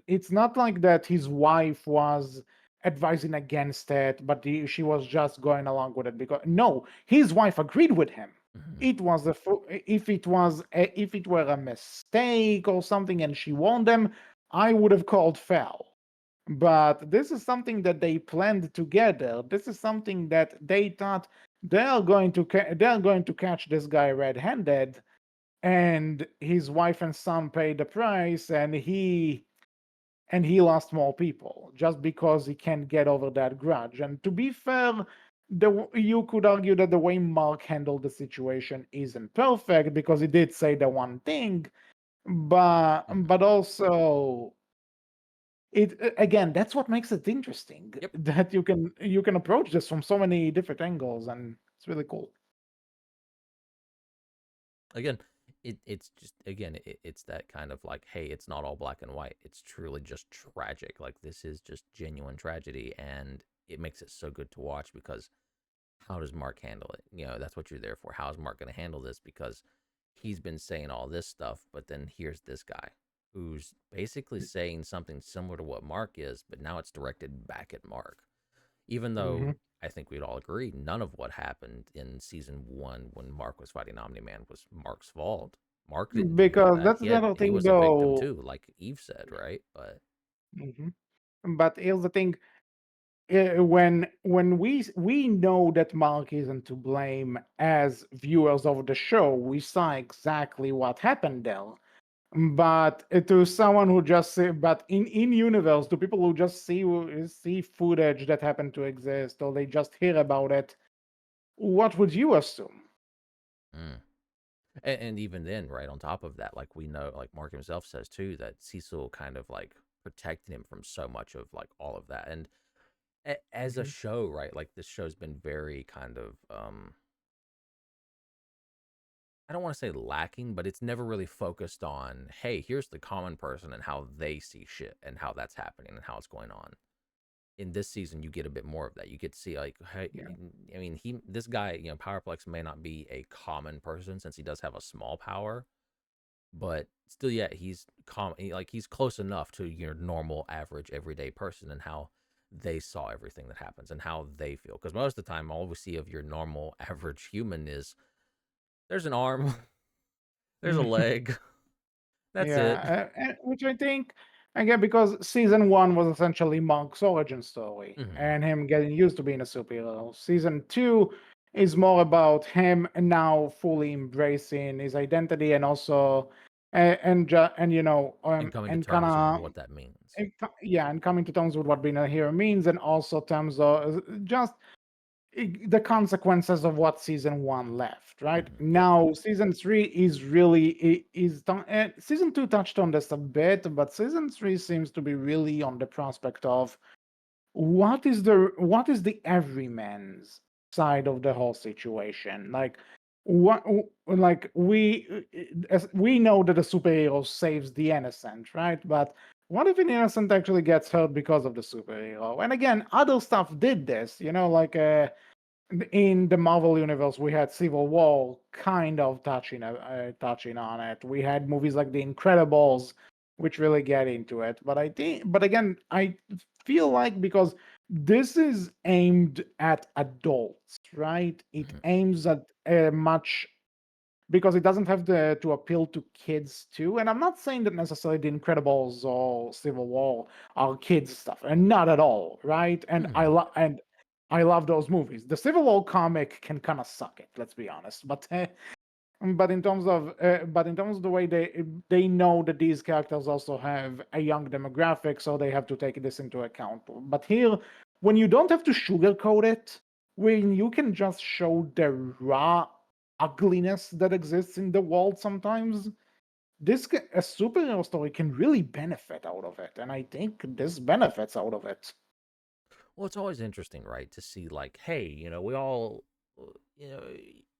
it's not like that his wife was advising against it, but she was just going along with it because no, his wife agreed with him. Hmm. It was if it were a mistake or something and she warned them, I would have called foul. But this is something that they planned together. This is something that they thought they're going to catch this guy red-handed, and his wife and son paid the price, and he lost more people just because he can't get over that grudge. And to be fair, you could argue that the way Mark handled the situation isn't perfect because he did say the one thing, Hmm. but also again, that's what makes it interesting, Yep. that you can approach this from so many different angles, and it's really cool. Again, it's just, again, it's that kind of like, hey, it's not all black and white. It's truly just tragic. Like, this is just genuine tragedy. And it makes it so good to watch because how does Mark handle it? That's what you're there for. How is Mark going to handle this? Because he's been saying all this stuff, but then here's this guy who's basically saying something similar to what Mark is, but now it's directed back at Mark. Even though Hmm. I think we'd all agree none of what happened in season one when Mark was fighting Omni Man was Mark's fault. Mark didn't do none of Because that. that's He the had other he thing, was a victim though. too, like Eve said, right? But Hmm. But here's the thing: when we know that Mark isn't to blame as viewers of the show, we saw exactly what happened there. But to someone who just but in universe, to people who just see footage that happened to exist, or they just hear about it, what would you assume? mm. And even then, right on top of that, like we know, like Mark himself says too, that Cecil kind of like protected him from so much of like all of that. And as a Hmm. show, right, like this show's been very kind of I don't want to say lacking, but it's never really focused on, hey, here's the common person and how they see shit and how that's happening and how it's going on. In this season, you get a bit more of that. You get to see like, hey, Yeah. I mean, this guy, Powerplex may not be a common person since he does have a small power, but still, yeah, he's like he's close enough to your normal, average, everyday person and how they saw everything that happens and how they feel. Because most of the time, all we see of your normal, average human is there's an arm, there's a leg, that's it. Yeah, which I think, again, because season one was essentially Monk's origin story Hmm. and him getting used to being a superhero. Season two is more about him now fully embracing his identity, and also and And coming to and kind terms of of what that means. yeah, and coming to terms with what being a hero means, and also terms of just the consequences of what season one left, right? Hmm. Yep. Now, season three is really season two touched on this a bit, but season three seems to be really on the prospect of what is the everyman's side of the whole situation. Like, what like we know that the superhero saves the innocent, right? But what if an innocent actually gets hurt because of the superhero? And again, other stuff did this, like in the Marvel universe, we had Civil War kind of touching on it. We had movies like The Incredibles, which really get into it. But I think, but again, I feel like because this is aimed at adults, right? It Mhm. aims at much because it doesn't have to appeal to kids too. And I'm not saying that necessarily the Incredibles or Civil War are kids stuff, and not at all, right? And Mhm. I love those movies. The Civil War comic can kind of suck it, let's be honest. But in terms of the way they know that these characters also have a young demographic, so they have to take this into account. But here, when you don't have to sugarcoat it, when you can just show the raw ugliness that exists in the world sometimes, a superhero story can really benefit out of it, and I think this benefits out of it. Well, it's always interesting, right, to see like, hey, we all, you know,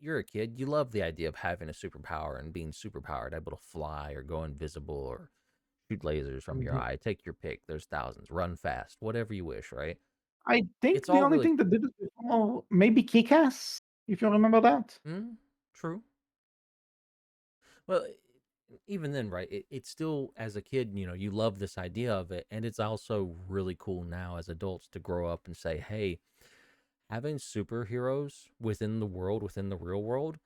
you're a kid, you love the idea of having a superpower and being superpowered, able to fly or go invisible or shoot lasers from your Mhm. eye. Take your pick. There's thousands. Run fast. Whatever you wish, right? I think It's the all only really thing that did it before, maybe Kick-Ass, if you remember that. true. Well, even then, right? It's still as a kid, you love this idea of it, and it's also really cool now as adults to grow up and say, hey, having superheroes within the world, within the real world,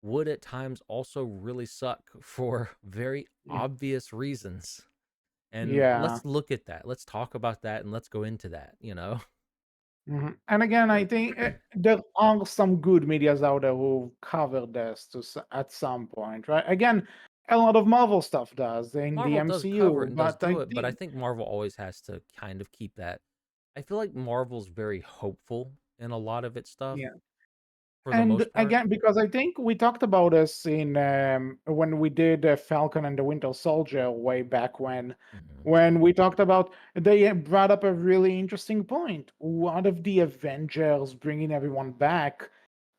would at times also really suck for very Yeah. obvious reasons. And Yeah. let's look at that. Let's talk about that and let's go into that. And again, I think there are some good medias out there who cover this at some point, right? Again, a lot of Marvel stuff does in the Marvel does cover it MCU, and does but I do it, but I think, think Marvel always has to kind of keep that. I feel like Marvel's very hopeful in a lot of its stuff yeah. for the And most part. again, because I think we talked about this in when we did Falcon and the Winter Soldier way back Hmm. when we talked about they brought up a really interesting point. One of the Avengers bringing everyone back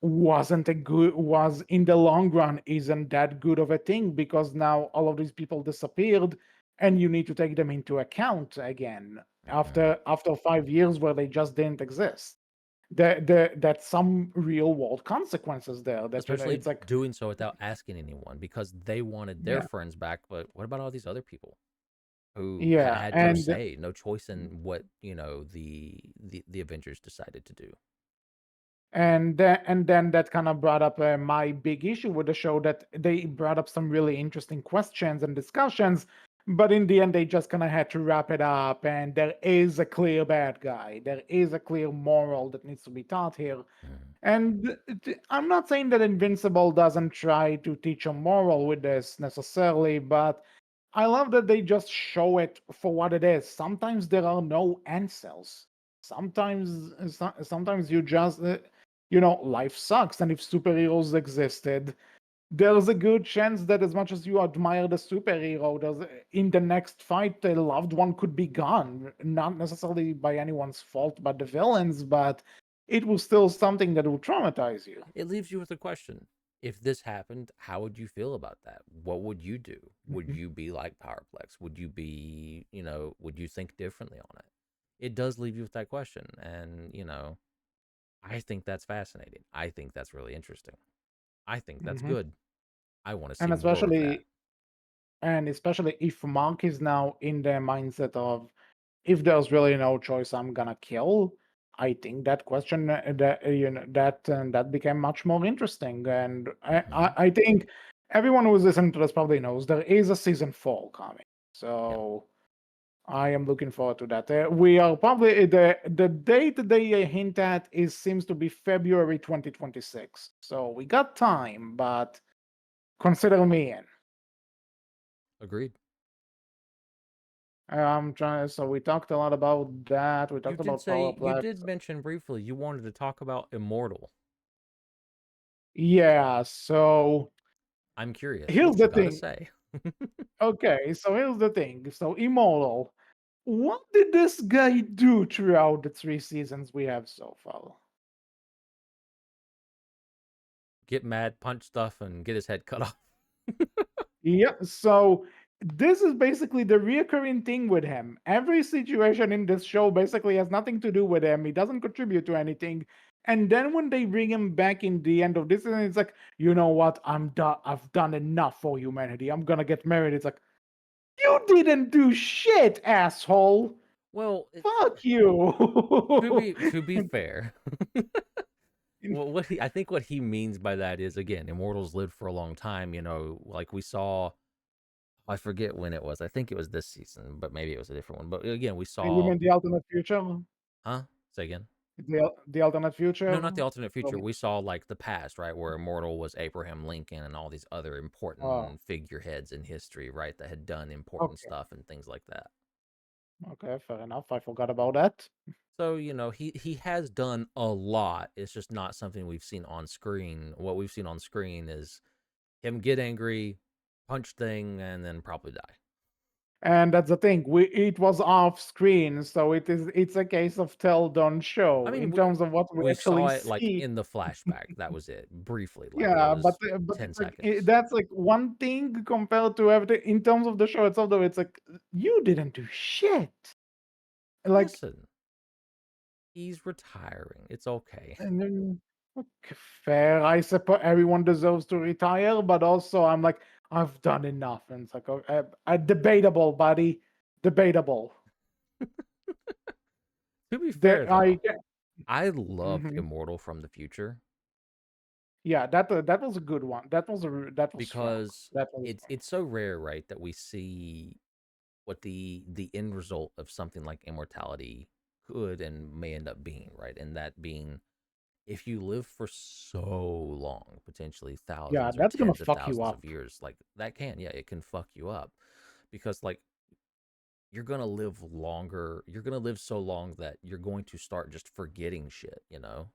was in the long run isn't that good of a thing because now all of these people disappeared and you need to take them into account again Hmm. after 5 years where they just didn't exist. That some real world consequences there that Especially it's like doing so without asking anyone because they wanted their yeah, friends back, but what about all these other people who yeah, had no and say, no choice in what, the Avengers decided to do? and then that kind of brought up my big issue with the show, that they brought up some really interesting questions and discussions, but in the end they just kind of had to wrap it up, and there is a clear bad guy, there is a clear moral that needs to be taught here. Mhm. And I'm not saying that Invincible doesn't try to teach a moral with this necessarily, but I love that they just show it for what it is. Sometimes there are no answers. Sometimes you just, life sucks. And if superheroes existed, there's a good chance that as much as you admire the superhero, in the next fight, a loved one could be gone. Not necessarily by anyone's fault, but the villains, but it was still something that will traumatize you. It leaves you with a question. If this happened, how would you feel about that? What would you do? Would Mhm. you be like Powerplex? Would you be, would you think differently on it? It does leave you with that question. And, I think that's fascinating. I think that's really interesting. I think that's Mhm. good. I want to see And more of that. especially if Mark is now in the mindset of, if there's really no choice, I'm gonna kill. I think that question that became much more interesting, and Hmm. I think everyone who's listening to this probably knows there is a season 4 coming. Yeah, So I am looking forward to that. We are probably the date that they hint at is seems to be February 2026. So we got time, but consider me in. agreed. I'm trying. So we talked a lot about that. We You talked did about say, you Powerplex. did mention briefly you wanted to talk about Immortal. Yeah. So I'm curious. here's What you the got to thing. say? Okay. So here's the thing. So Immortal. What did this guy do throughout the 3 seasons we have so far? Get mad, punch stuff, and get his head cut off. Yeah. So this is basically the reoccurring thing with him. Every situation in this show basically has nothing to do with him. He doesn't contribute to anything. And then when they bring him back in the end of this, and it's like, you know what? I'm done. I've done enough for humanity. I'm gonna get married. It's like, You didn't do shit, asshole. Well, Fuck you. to be fair, I think what he means by that is, again, immortals live for a long time. Like we saw. I forget when it was. I think it was this season, but maybe it was a different one. But again, we You saw. mean the alternate future? Huh? Say again. The alternate No, future? not the alternate future. So, We saw like the past, right, where immortal was Abraham Lincoln and all these other oh, important figureheads in history, right, that had done important okay. stuff and things like that. Okay, fair enough. I forgot about that. So, he has done a lot. It's just not something we've seen on screen. What we've seen on screen is him get angry, punch thing, and then probably die. And that's the thing. It was off screen, so it's a case of tell don't I show mean, in we terms of what we we actually saw it like see. in the flashback. That was it, briefly. Like it Yeah, but was but 10 it's like seconds. that's like one thing compared to everything in terms of the show itself. Though it's like you didn't do shit. Like, Listen, he's retiring. It's okay. and then, okay, fair. I suppose everyone deserves to retire, but also I'm like I've done enough, and it's like debatable, buddy, debatable. To be fair, There, though, I loved mhm. Immortal from the future Yeah, that was a good one. That was strong. because That was it's strong. it's so rare, right, that we see what the end result of something like immortality could and may end up being, right? And that being, if you live for so long, potentially Yeah, thousands or that's gonna tens of fuck you thousands up. of years, like that can, yeah, it can fuck you up because like you're gonna live longer. You're gonna live so long that you're going to start just forgetting shit,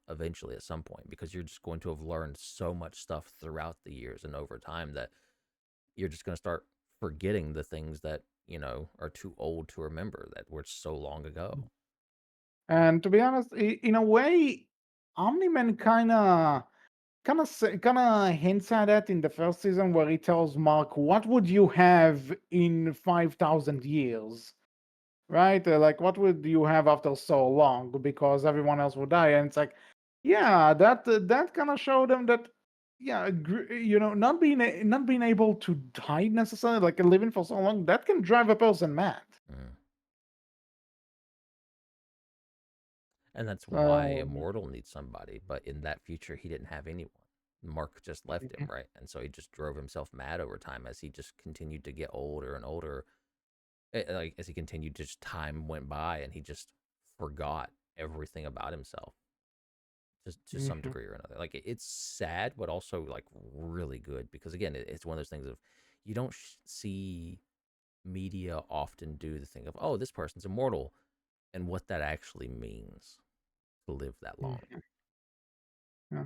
eventually at some point, because you're just going to have learned so much stuff throughout the years and over time that you're just gonna start forgetting the things that, are too old to remember that were so long ago. And to be honest, in a way, Omni-Man kind of hints at it in the first season where he tells Mark, "What would you have in 5,000 years?" Right? Like, what would you have after so long? Because everyone else would die, and it's like, yeah, that kind of showed him that, yeah, not being able to die necessarily, like living for so long, that can drive a person mad. Mm. And that's why So, Immortal needs somebody. But in that future, he didn't have anyone. Mark just left him, mhm, right? And so he just drove himself mad over time as he just continued to get older and older. Like as he continued, just time went by and he just forgot everything about himself, just to some mhm, degree or another. Like it's sad, but also like really good because again, it's one of those things of you don't see media often do the thing of, oh, this person's immortal, and what that actually means to live that long. mhm, yeah.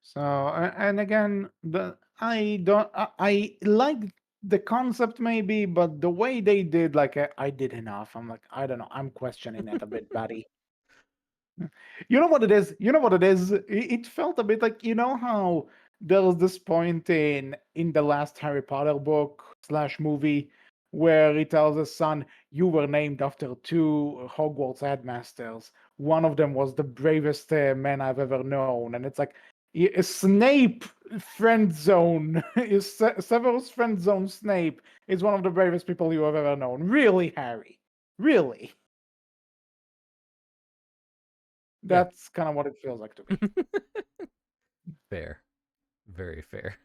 So, and again, the I don't I like the concept maybe, but the way they did, like I did enough. I'm like, I don't know. I'm questioning it a bit, buddy. You know what it is? You know what it is? It felt a bit like, you know how there was this point in the last Harry Potter book slash movie where he tells his son, "You were named after two Hogwarts headmasters. One of them was the bravest man I've ever known." And it's like Snape friend zone is Severus friend zone Snape is one of the bravest people you have ever known. Really, Harry? Really? Yeah. That's kind of what it feels like to me. Fair. Very fair.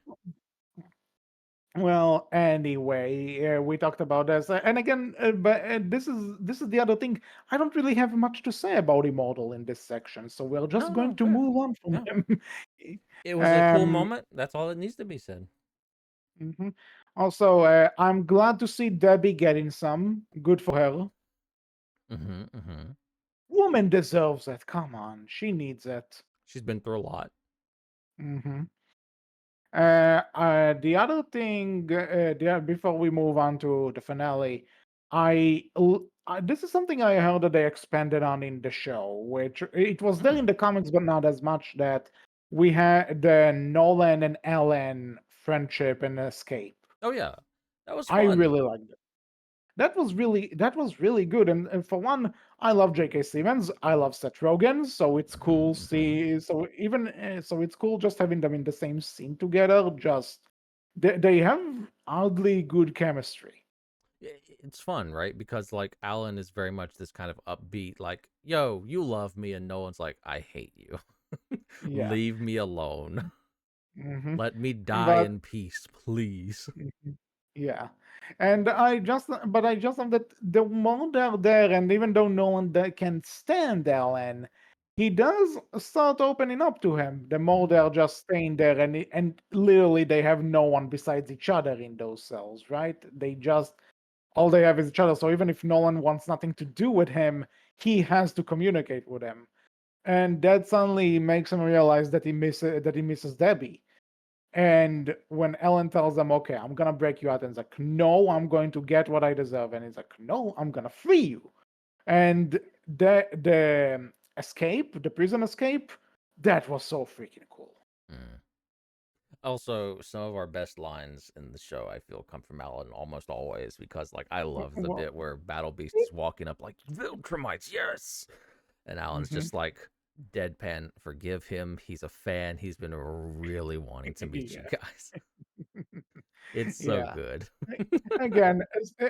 Well, anyway, we talked about this, and again, but this is the other thing. I don't really have much to say about Immortal in this section, so we're just No, going no, to fair. move on from Yeah. him. It was a cool um, moment. That's all that needs to be said. mhm. Also, I'm glad to see Debbie getting some. Good for her. Mm-hmm. Mm-hmm. Woman deserves it. Come on, she needs it. She's been through a lot. Hmm. The other thing, before we move on to the finale, this is something I heard that they expanded on in the show, which it was there Mm. in the comics, but not as much. That we had the Nolan and Ellen friendship and escape. Oh yeah. That was I fun. really liked it. That was really good. And for one, I love J.K. Simmons. I love Seth Rogen, so it's Mm-hmm. cool. Mm-hmm. So it's cool just having them in the same scene together. Just they have oddly good chemistry. it's fun, right? Because like Alan is very much this kind of upbeat, like, yo, you love me, and Nolan's like, I hate you. Yeah. Leave me alone. Hmm. Let me die But in peace, please. mhm, yeah, and I just love that the more they're there, and even though no one that can stand Alan, he does start opening up to him. The more Mm-hmm. they're just staying there, and literally they have no one besides each other in those cells, right? They just all they have is each other. So even if Nolan wants nothing to do with him, he has to communicate with him, and that suddenly makes him realize that he misses Debbie. And when Ellen tells him, "Okay, I'm gonna break you out," and he's like, "No, I'm going to get what I deserve," and he's like, "No, I'm gonna free you." And the escape, the prison escape, that was so freaking cool. Mm. Also, some of our best lines in the show, I feel, come from Alan almost always because, like, I love the Well, bit where Battle Beast is walking up like, Viltrumites, yes! And Alan's mhm. just like, deadpan, forgive him. He's a fan. He's been really wanting to meet you Yeah, guys. It's so yeah. good.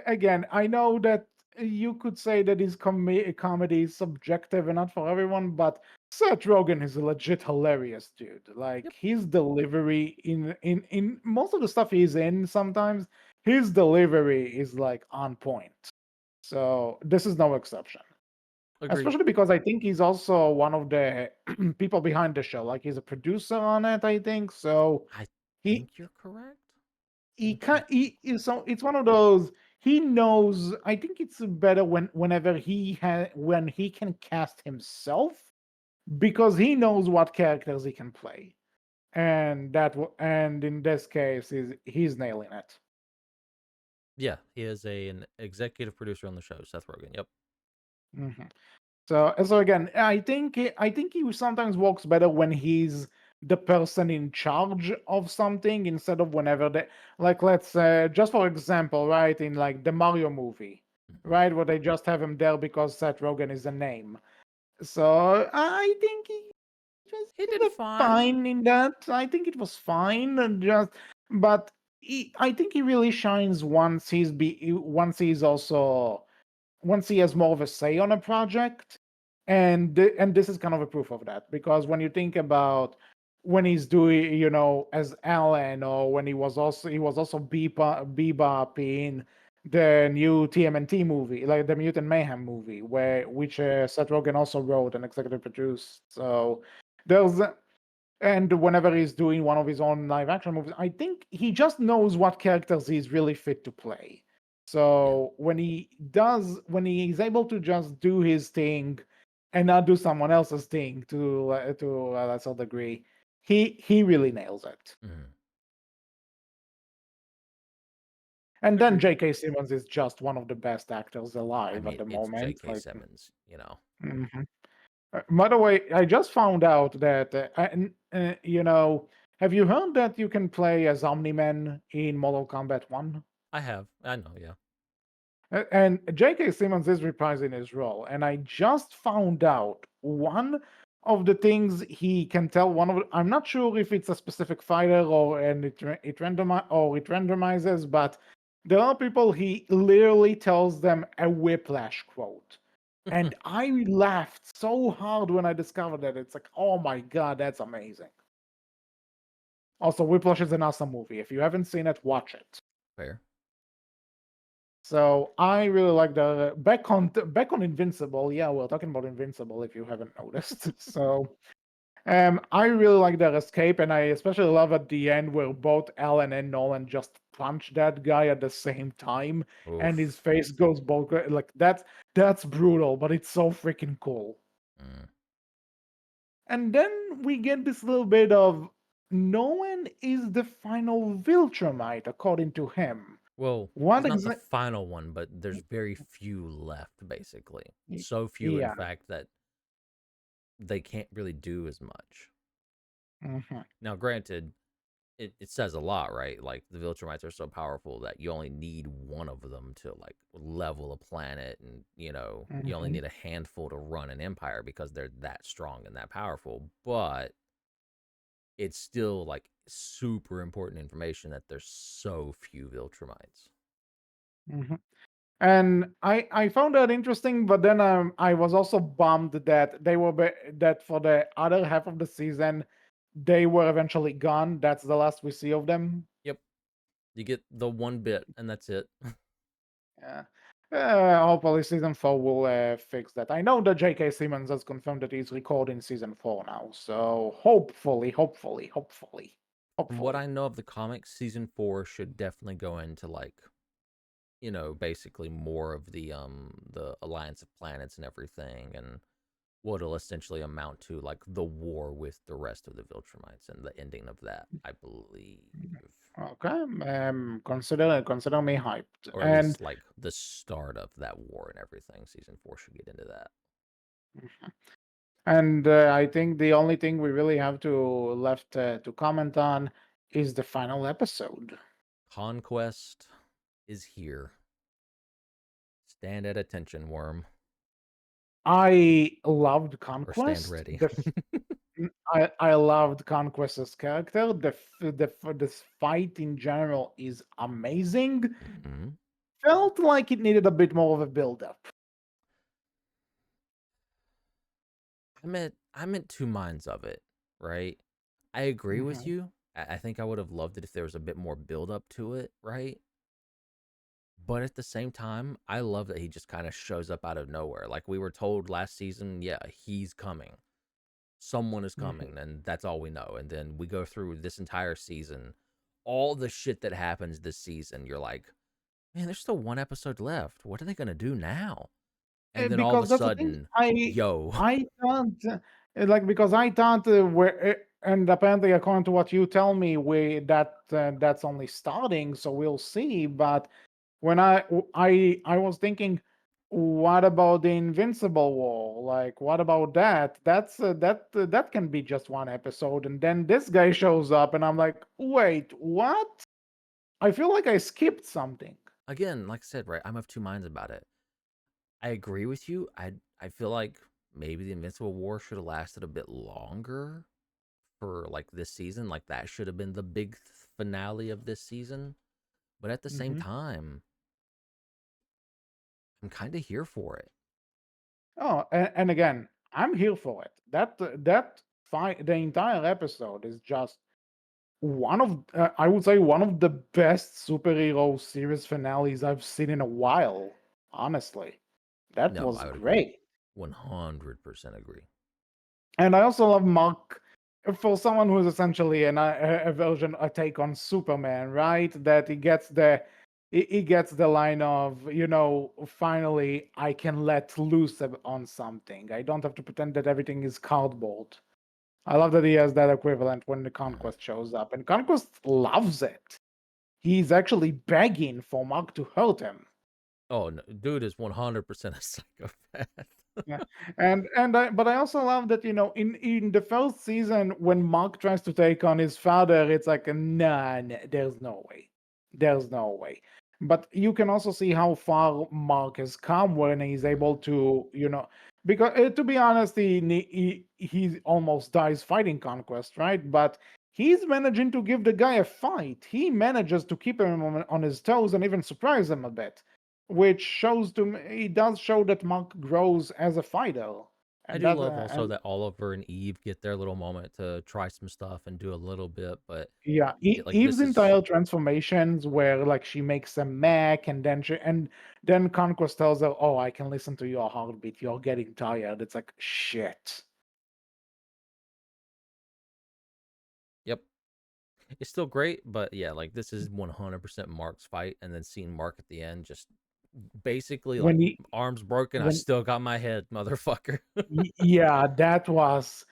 Again, I know that you could say that his comedy is subjective and not for everyone, but Seth Rogen is a legit hilarious dude. Like Yep. his delivery in most of the stuff he's in, sometimes his delivery is like on point. So this is no exception. Agreed. Especially because I think he's also one of the people behind the show. Like he's a producer on it, I think. So I he think you're correct. he can so it's one of those he knows. I think it's better whenever when he can cast himself because he knows what characters he can play, and and in this case he's nailing it. Yeah, he is an executive producer on the show, Seth Rogen. Yep. Mhm. So again, I think he sometimes works better when he's the person in charge of something instead of whenever they like let's just for example, right, in like the Mario movie, Mhm. right, where they just have him there because Seth Rogen is a name. So I think He he did did fine. fine in that. I think it was fine, and just but I think he really shines once he's also once he has more of a say on a project, and this is kind of a proof of that because when you think about when he's doing as Alan or when he was also Bebop in the new TMNT movie, like the Mutant Mayhem movie, where which Seth Rogen also wrote and executive produced. So there's and whenever he's doing one of his own live action movies, I think he just knows what characters he's really fit to play. Yeah. So when he's able to just do his thing and not do someone else's thing to a lesser degree, he really nails it. Mhm. And then Agreed. J.K. Simmons is just one of the best actors I alive at mean, the it's moment. J.K. Like, Simmons, you know. mhm. By the way, I just found out that have you heard that you can play as Omni-Man in Mortal Kombat 1? I have. I know, yeah. And J.K. Simmons is reprising his role, and I just found out one of the things he can tell. I'm not sure if it's a specific fighter or and it randomizes, but there are people he literally tells them a whiplash quote, and I laughed so hard when I discovered that. It's like, oh my god, that's amazing. Also, Whiplash is an awesome movie. If you haven't seen it, watch it. Fair. So I really like the back on Invincible. Yeah, we're talking about Invincible if you haven't noticed. So I really like their escape, and I especially love at the end where both Alan and Nolan just punch that guy at the same time, and his Oof. face goes both like that's brutal, but it's so freaking cool. Mm. And then we get this little bit of Nolan is the final Viltrumite according to him. Well, What he's not the exactly? final one, but there's very few left, basically. So few, in Yeah. fact, that they can't really do as much. Mhm. Now, granted, it says a lot, right? Like the Viltrumites are so powerful that you only need one of them to like level a planet, and you only Mhm. need a handful to run an empire because they're that strong and that powerful. But it's still like super important information that there's so few Viltrumites. Mhm. And I found that interesting, but then I was also bummed that that for the other half of the season they were eventually gone. That's the last we see of them. Yep, you get the one bit, and that's it. Yeah. Hopefully season 4 will fix that. I know that J.K. Simmons has confirmed that he's recording season 4 now, so From what hopefully. I know of the comics, season 4 should definitely go into like, basically more of the alliance of planets and everything, and what will essentially amount to like the war with the rest of the Viltrumites and the ending of that, I believe. Okay, consider me hyped. Or at And least like the start of that war and everything. Season 4 should get into that. I think the only thing we really have to left to comment on is the final episode. Conquest is here. Stand at attention, worm, I loved or stand Conquest. ready. I loved Conquest's character. This fight in general is amazing. Mm-hmm. Felt like it needed a bit more of a build up. I'm at two minds of it, right? I agree with Mhm, you. I think I would have loved it if there was a bit more build up to it, right? But at the same time, I love that he just kind of shows up out of nowhere. Like we were told last season, yeah, he's coming. Someone is mhm. coming, and that's all we know. And then we go through this entire season, all the shit that happens this season. You're like, man, there's still one episode left. What are they gonna do now? And then all of a Because that's the thing. sudden, yo, I thought because I thought and apparently according to what you tell me, we that's only starting, so we'll see. But when I was thinking, what about the Invincible War? Like, what about that? That can be just one episode, and then this guy shows up, and I'm like, wait, what? I feel like I skipped something. again, like I said, right? I'm of two minds about it. I agree with you. I feel like maybe the Invincible War should have lasted a bit longer for like this season. Like that should have been the big finale of this season. But at the same Hmm. time, I'm kind of here for it. Oh, and again, I'm here for it. That fight, the entire episode is just one of I would say one of the best superhero series finales I've seen in a while. Honestly, that No, was I would agree. great. 100% agree. And I also love Mark for someone who's essentially a version, a take on Superman, right? That he gets the line of, finally I can let loose on something. I don't have to pretend that everything is cardboard. I love that he has that equivalent when the Mhm. Conquest shows up, and Conquest loves it. He's actually begging for Mark to hurt him. Oh, no, dude is 100% a psychopath. Yeah, but I also love that in the first season when Mark tries to take on his father, it's like nah, there's no way. But you can also see how far Mark has come when he's Mhm. able to, because to be honest, he almost dies fighting Conquest, right? But he's managing to give the guy a fight. He manages to keep him on his toes and even surprise him a bit, which shows to me it does show that Mark grows as a fighter, I and do that love also and that Oliver and Eve get their little moment to try some stuff and do a little bit, but yeah, like Eve's this is entire transformations where like she makes a mech and then Conquest tells her, "Oh, I can listen to your heartbeat. You're getting tired." It's like shit. yep. It's still great, but yeah, like this is 100% Mark's fight, and then seeing Mark at the end just basically like When he arms broken, I when still got my head, motherfucker. yeah, that was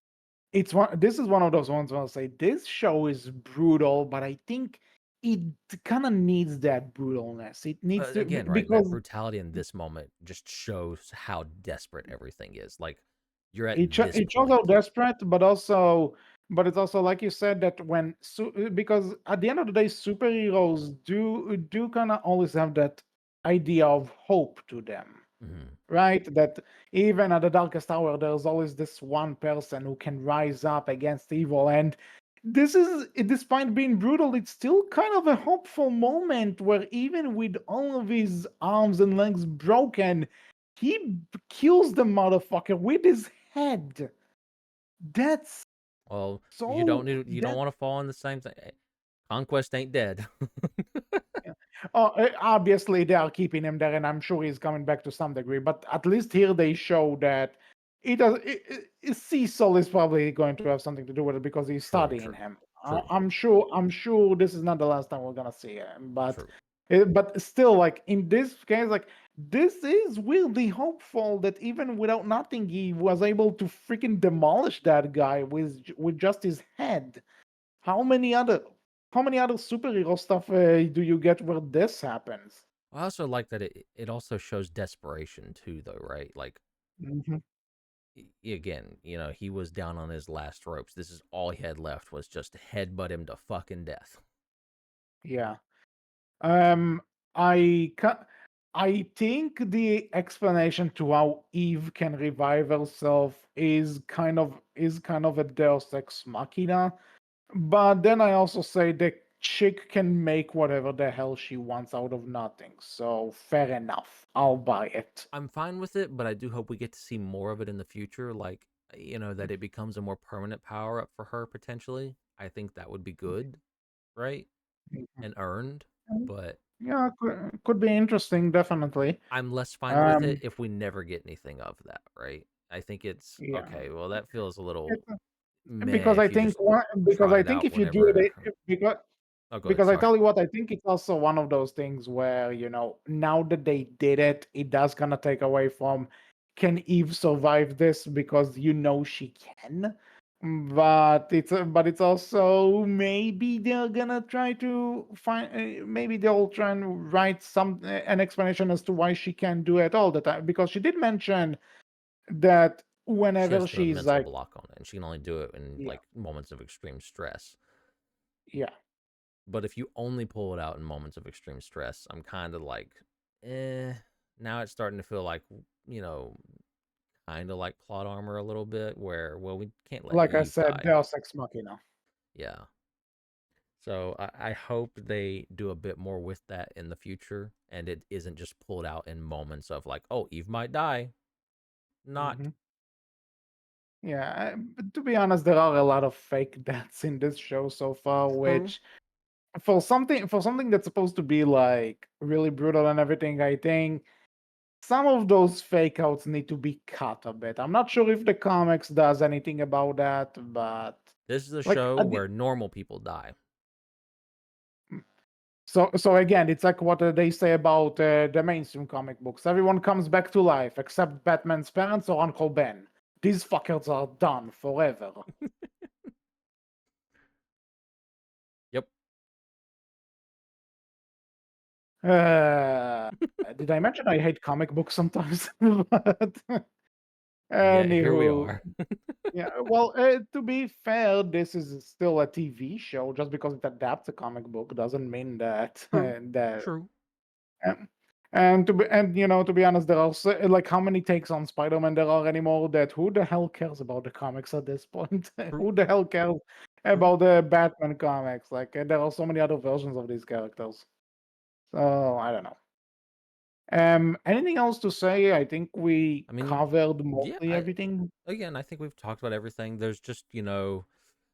it's one. This is one of those ones where I'll say this show is brutal, but I think it kind of needs that brutalness. It needs to Again, right? That because brutality in this moment just shows how desperate everything is. Like you're at this it shows how point. desperate, but it's also like you said that because at the end of the day, superheroes do kind of always have that idea of hope to them, Mhm. right? That even at the darkest hour, there's always this one person who can rise up against evil, and this is, despite being brutal, it's still kind of a hopeful moment where even with all of his arms and legs broken, he kills the motherfucker with his head. That's Well, so you don't that want to fall in the same thing. Conquest ain't dead. yeah. Oh, obviously they are keeping him there, and I'm sure he's coming back to some degree. But at least here they show that it does. Cecil is probably going to have something to do with it because he's True, studying true, him. true, I'm sure. I'm sure this is not the last time we're gonna see him. true. But still, like in this case, like this is weirdly hopeful that even without nothing, he was able to freaking demolish that guy with just his head. How many other how many other superhero stuff do you get where this happens? I also like that it also shows desperation too, though, right? Like Hmm. again, he was down on his last ropes. This is all he had left was just to headbutt him to fucking death. Yeah. Um. I ca- I think the explanation to how Eve can revive herself is kind of a Deus ex machina. But then I also say the chick can make whatever the hell she wants out of nothing. So fair enough. I'll buy it. I'm fine with it, but I do hope we get to see more of it in the future. Like, that it becomes a more permanent power up for her potentially. I think that would be good, right? Mhm. And earned. But Yeah, could be interesting, definitely. I'm less fine with it Um, if we never get anything of that, right? I think it's yeah, okay. Well, that feels a little It's- meh because I if you think just because trot I it think out if you do whenever. it, because Oh, go ahead. because I Sorry. tell you what, I think it's also one of those things where now that they did it, it does kind of take away from can Eve survive this because she can. But it's also maybe they're gonna try to find maybe they'll try and write an explanation as to why she can't do it all the time because she did mention that She has whenever the she's mental like, block on it, and she can only do it in yeah, like moments of extreme stress. yeah, But if you only pull it out in moments of extreme stress, I'm kind of like, eh. Now it's starting to feel like, you know, kind of like plot armor a little bit, where, well, we can't let like I Eve said, die. Deus Ex Machina. Yeah. So I hope they do a bit more with that in the future, and it isn't just pulled out in moments of like, oh, Eve might die. Not. Hmm. Yeah, but to be honest, there are a lot of fake deaths in this show so far, True. which for something that's supposed to be like really brutal and everything, I think some of those fake outs need to be cut a bit. I'm not sure if the comics does anything about that, but This is a like show where normal people die. so again, it's like what they say about the mainstream comic books. Everyone comes back to life except Batman's parents or Uncle Ben. These fuckers are done forever. Yep. Uh, did I mention I hate comic books sometimes? But Yeah, here we anywho, are. yeah. Well, to be fair, this is still a TV show. Just because it adapts a comic book doesn't mean that True. that. True. Um, and to be honest, there are like how many takes on Spider-Man there are anymore? That who the hell cares about the comics at this point? True. Who the hell cares True. about the Batman comics? Like there are so many other versions of these characters. So I don't know. Anything else to say? I think we I mean, covered yeah, mostly everything. I think we've talked about everything. There's just,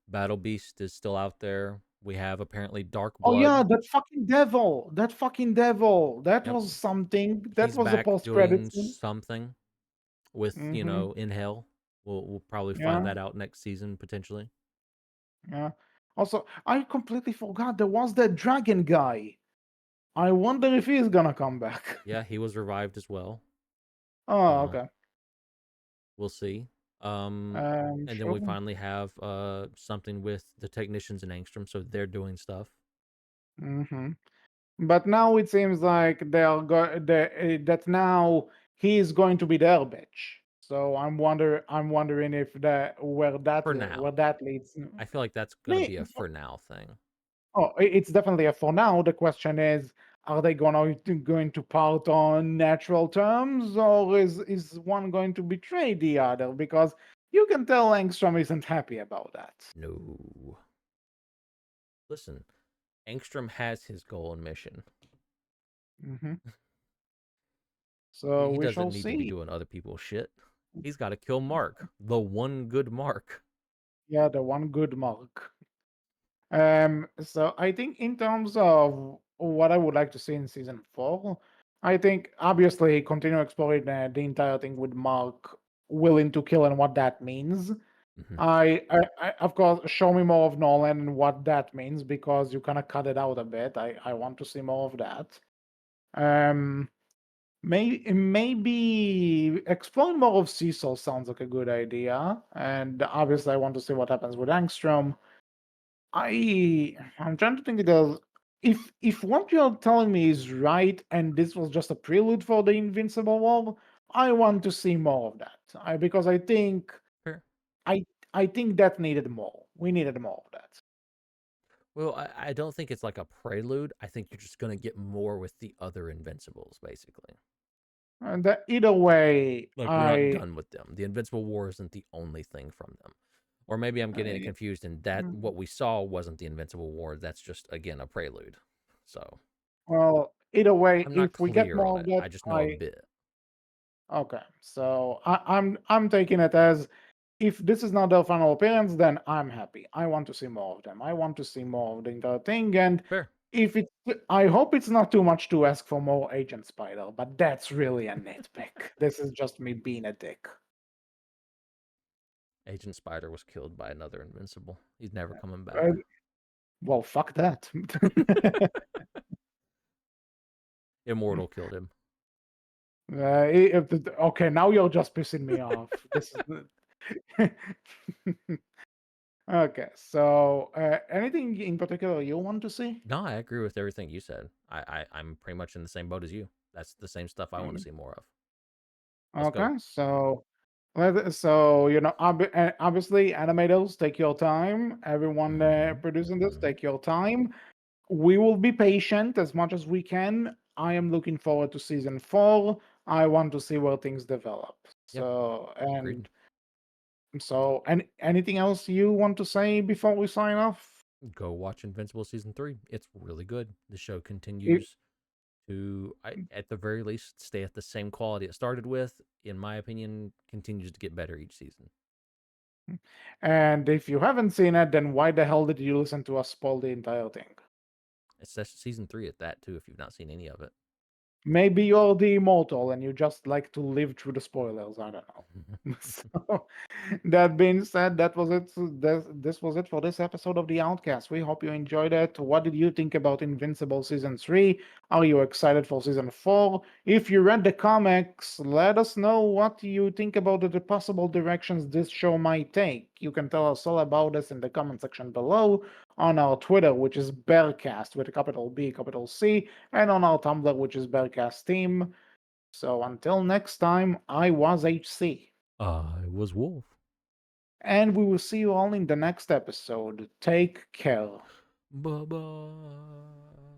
Battle Beast is still out there. We have apparently Dark Oh yeah, Blood. that fucking devil! That fucking devil! That Yep. was something. That He's was a back post-credit doing scene. something with, Mm-hmm. in hell. We'll probably find Yeah, that out next season potentially. yeah. Also, I completely forgot there was that dragon guy. I wonder if he's gonna come back. Yeah, he was revived as well. Oh, Uh okay. we'll see. And then Sure. we finally have something with the technicians in Angstrom, so they're doing stuff. Mm-hmm. But now it seems like that now he is going to be their bitch. So I'm wondering if For now. where that leads. I feel like that's gonna Me, be a for now thing. oh, it's definitely a for now. The question is, are they going to part on natural terms, or is one going to betray the other? Because you can tell Langstrom isn't happy about that. No. Listen, Angstrom has his goal and mission. Hmm. So He we doesn't shall need to be see. doing other people's shit. He's got to kill Mark, the one good Mark. Yeah, the one good mark. So I think in terms of what I would like to see in season 4, I think obviously continue exploring the entire thing with Mark willing to kill and what that means. Mm-hmm. I of course show me more of Nolan and what that means because you kind of cut it out a bit. I want to see more of that. Um, maybe exploring more of Cecil sounds like a good idea, and obviously I want to see what happens with Angstrom. I'm trying to think if what you're telling me is right and this was just a prelude for the Invincible War, I want to see more of that. Because Fair. I I think that needed more. We needed more of that. Well, I don't think it's like a prelude. I think you're just going to get more with the other Invincibles, basically. And either way, Like, we're not done with them. The Invincible War isn't the only thing from them. Or maybe I'm getting it I confused, and that what we saw wasn't the Invincible War. That's just, again, a prelude. So well, either way, I'm not if we get clear on more of it. that, I just know a I bit. okay. So I'm taking it as if this is not their final appearance, then I'm happy. I want to see more of them. I want to see more of the entire thing. And Fair. if it's, I hope it's not too much to ask for more Agent Spider, but that's really a nitpick. This is just me being a dick. Agent Spider was killed by another Invincible. He's never coming back. Uh, well, fuck that. Immortal killed him. Okay, now you're just pissing me off. This is. Okay, so anything in particular you want to see? No, I agree with everything you said. I'm pretty much in the same boat as you. That's the same stuff I want to see more of. Let's go. Okay, so obviously animators take your time. Everyone producing this, Mhm. take your time. We will be patient as much as we can. I am looking forward to season 4. I want to see where things develop. Yeah, So agreed. and anything else you want to say before we sign off? Go watch Invincible season 3. It's really good. The show If- continues to, at the very least, stay at the same quality it started with. In my opinion, continues to get better each season. And if you haven't seen it, then why the hell did you listen to us spoil the entire thing? It's season 3 at that too. If you've not seen any of it. Maybe you're the immortal and you just like to live through the spoilers. I don't know. So, that being said, that was it. This was it for this episode of the Outcast. We hope you enjoyed it. What did you think about Invincible season 3? Are you excited for season 4? If you read the comics, let us know what you think about the possible directions this show might take. You can tell us all about this in the comment section below, on our Twitter, which is Berkcast with a capital B, capital C, and on our Tumblr, which is Berkcast Team. So until next time, I was HC. I was Wolf. And we will see you all in the next episode. Take care. Bye bye.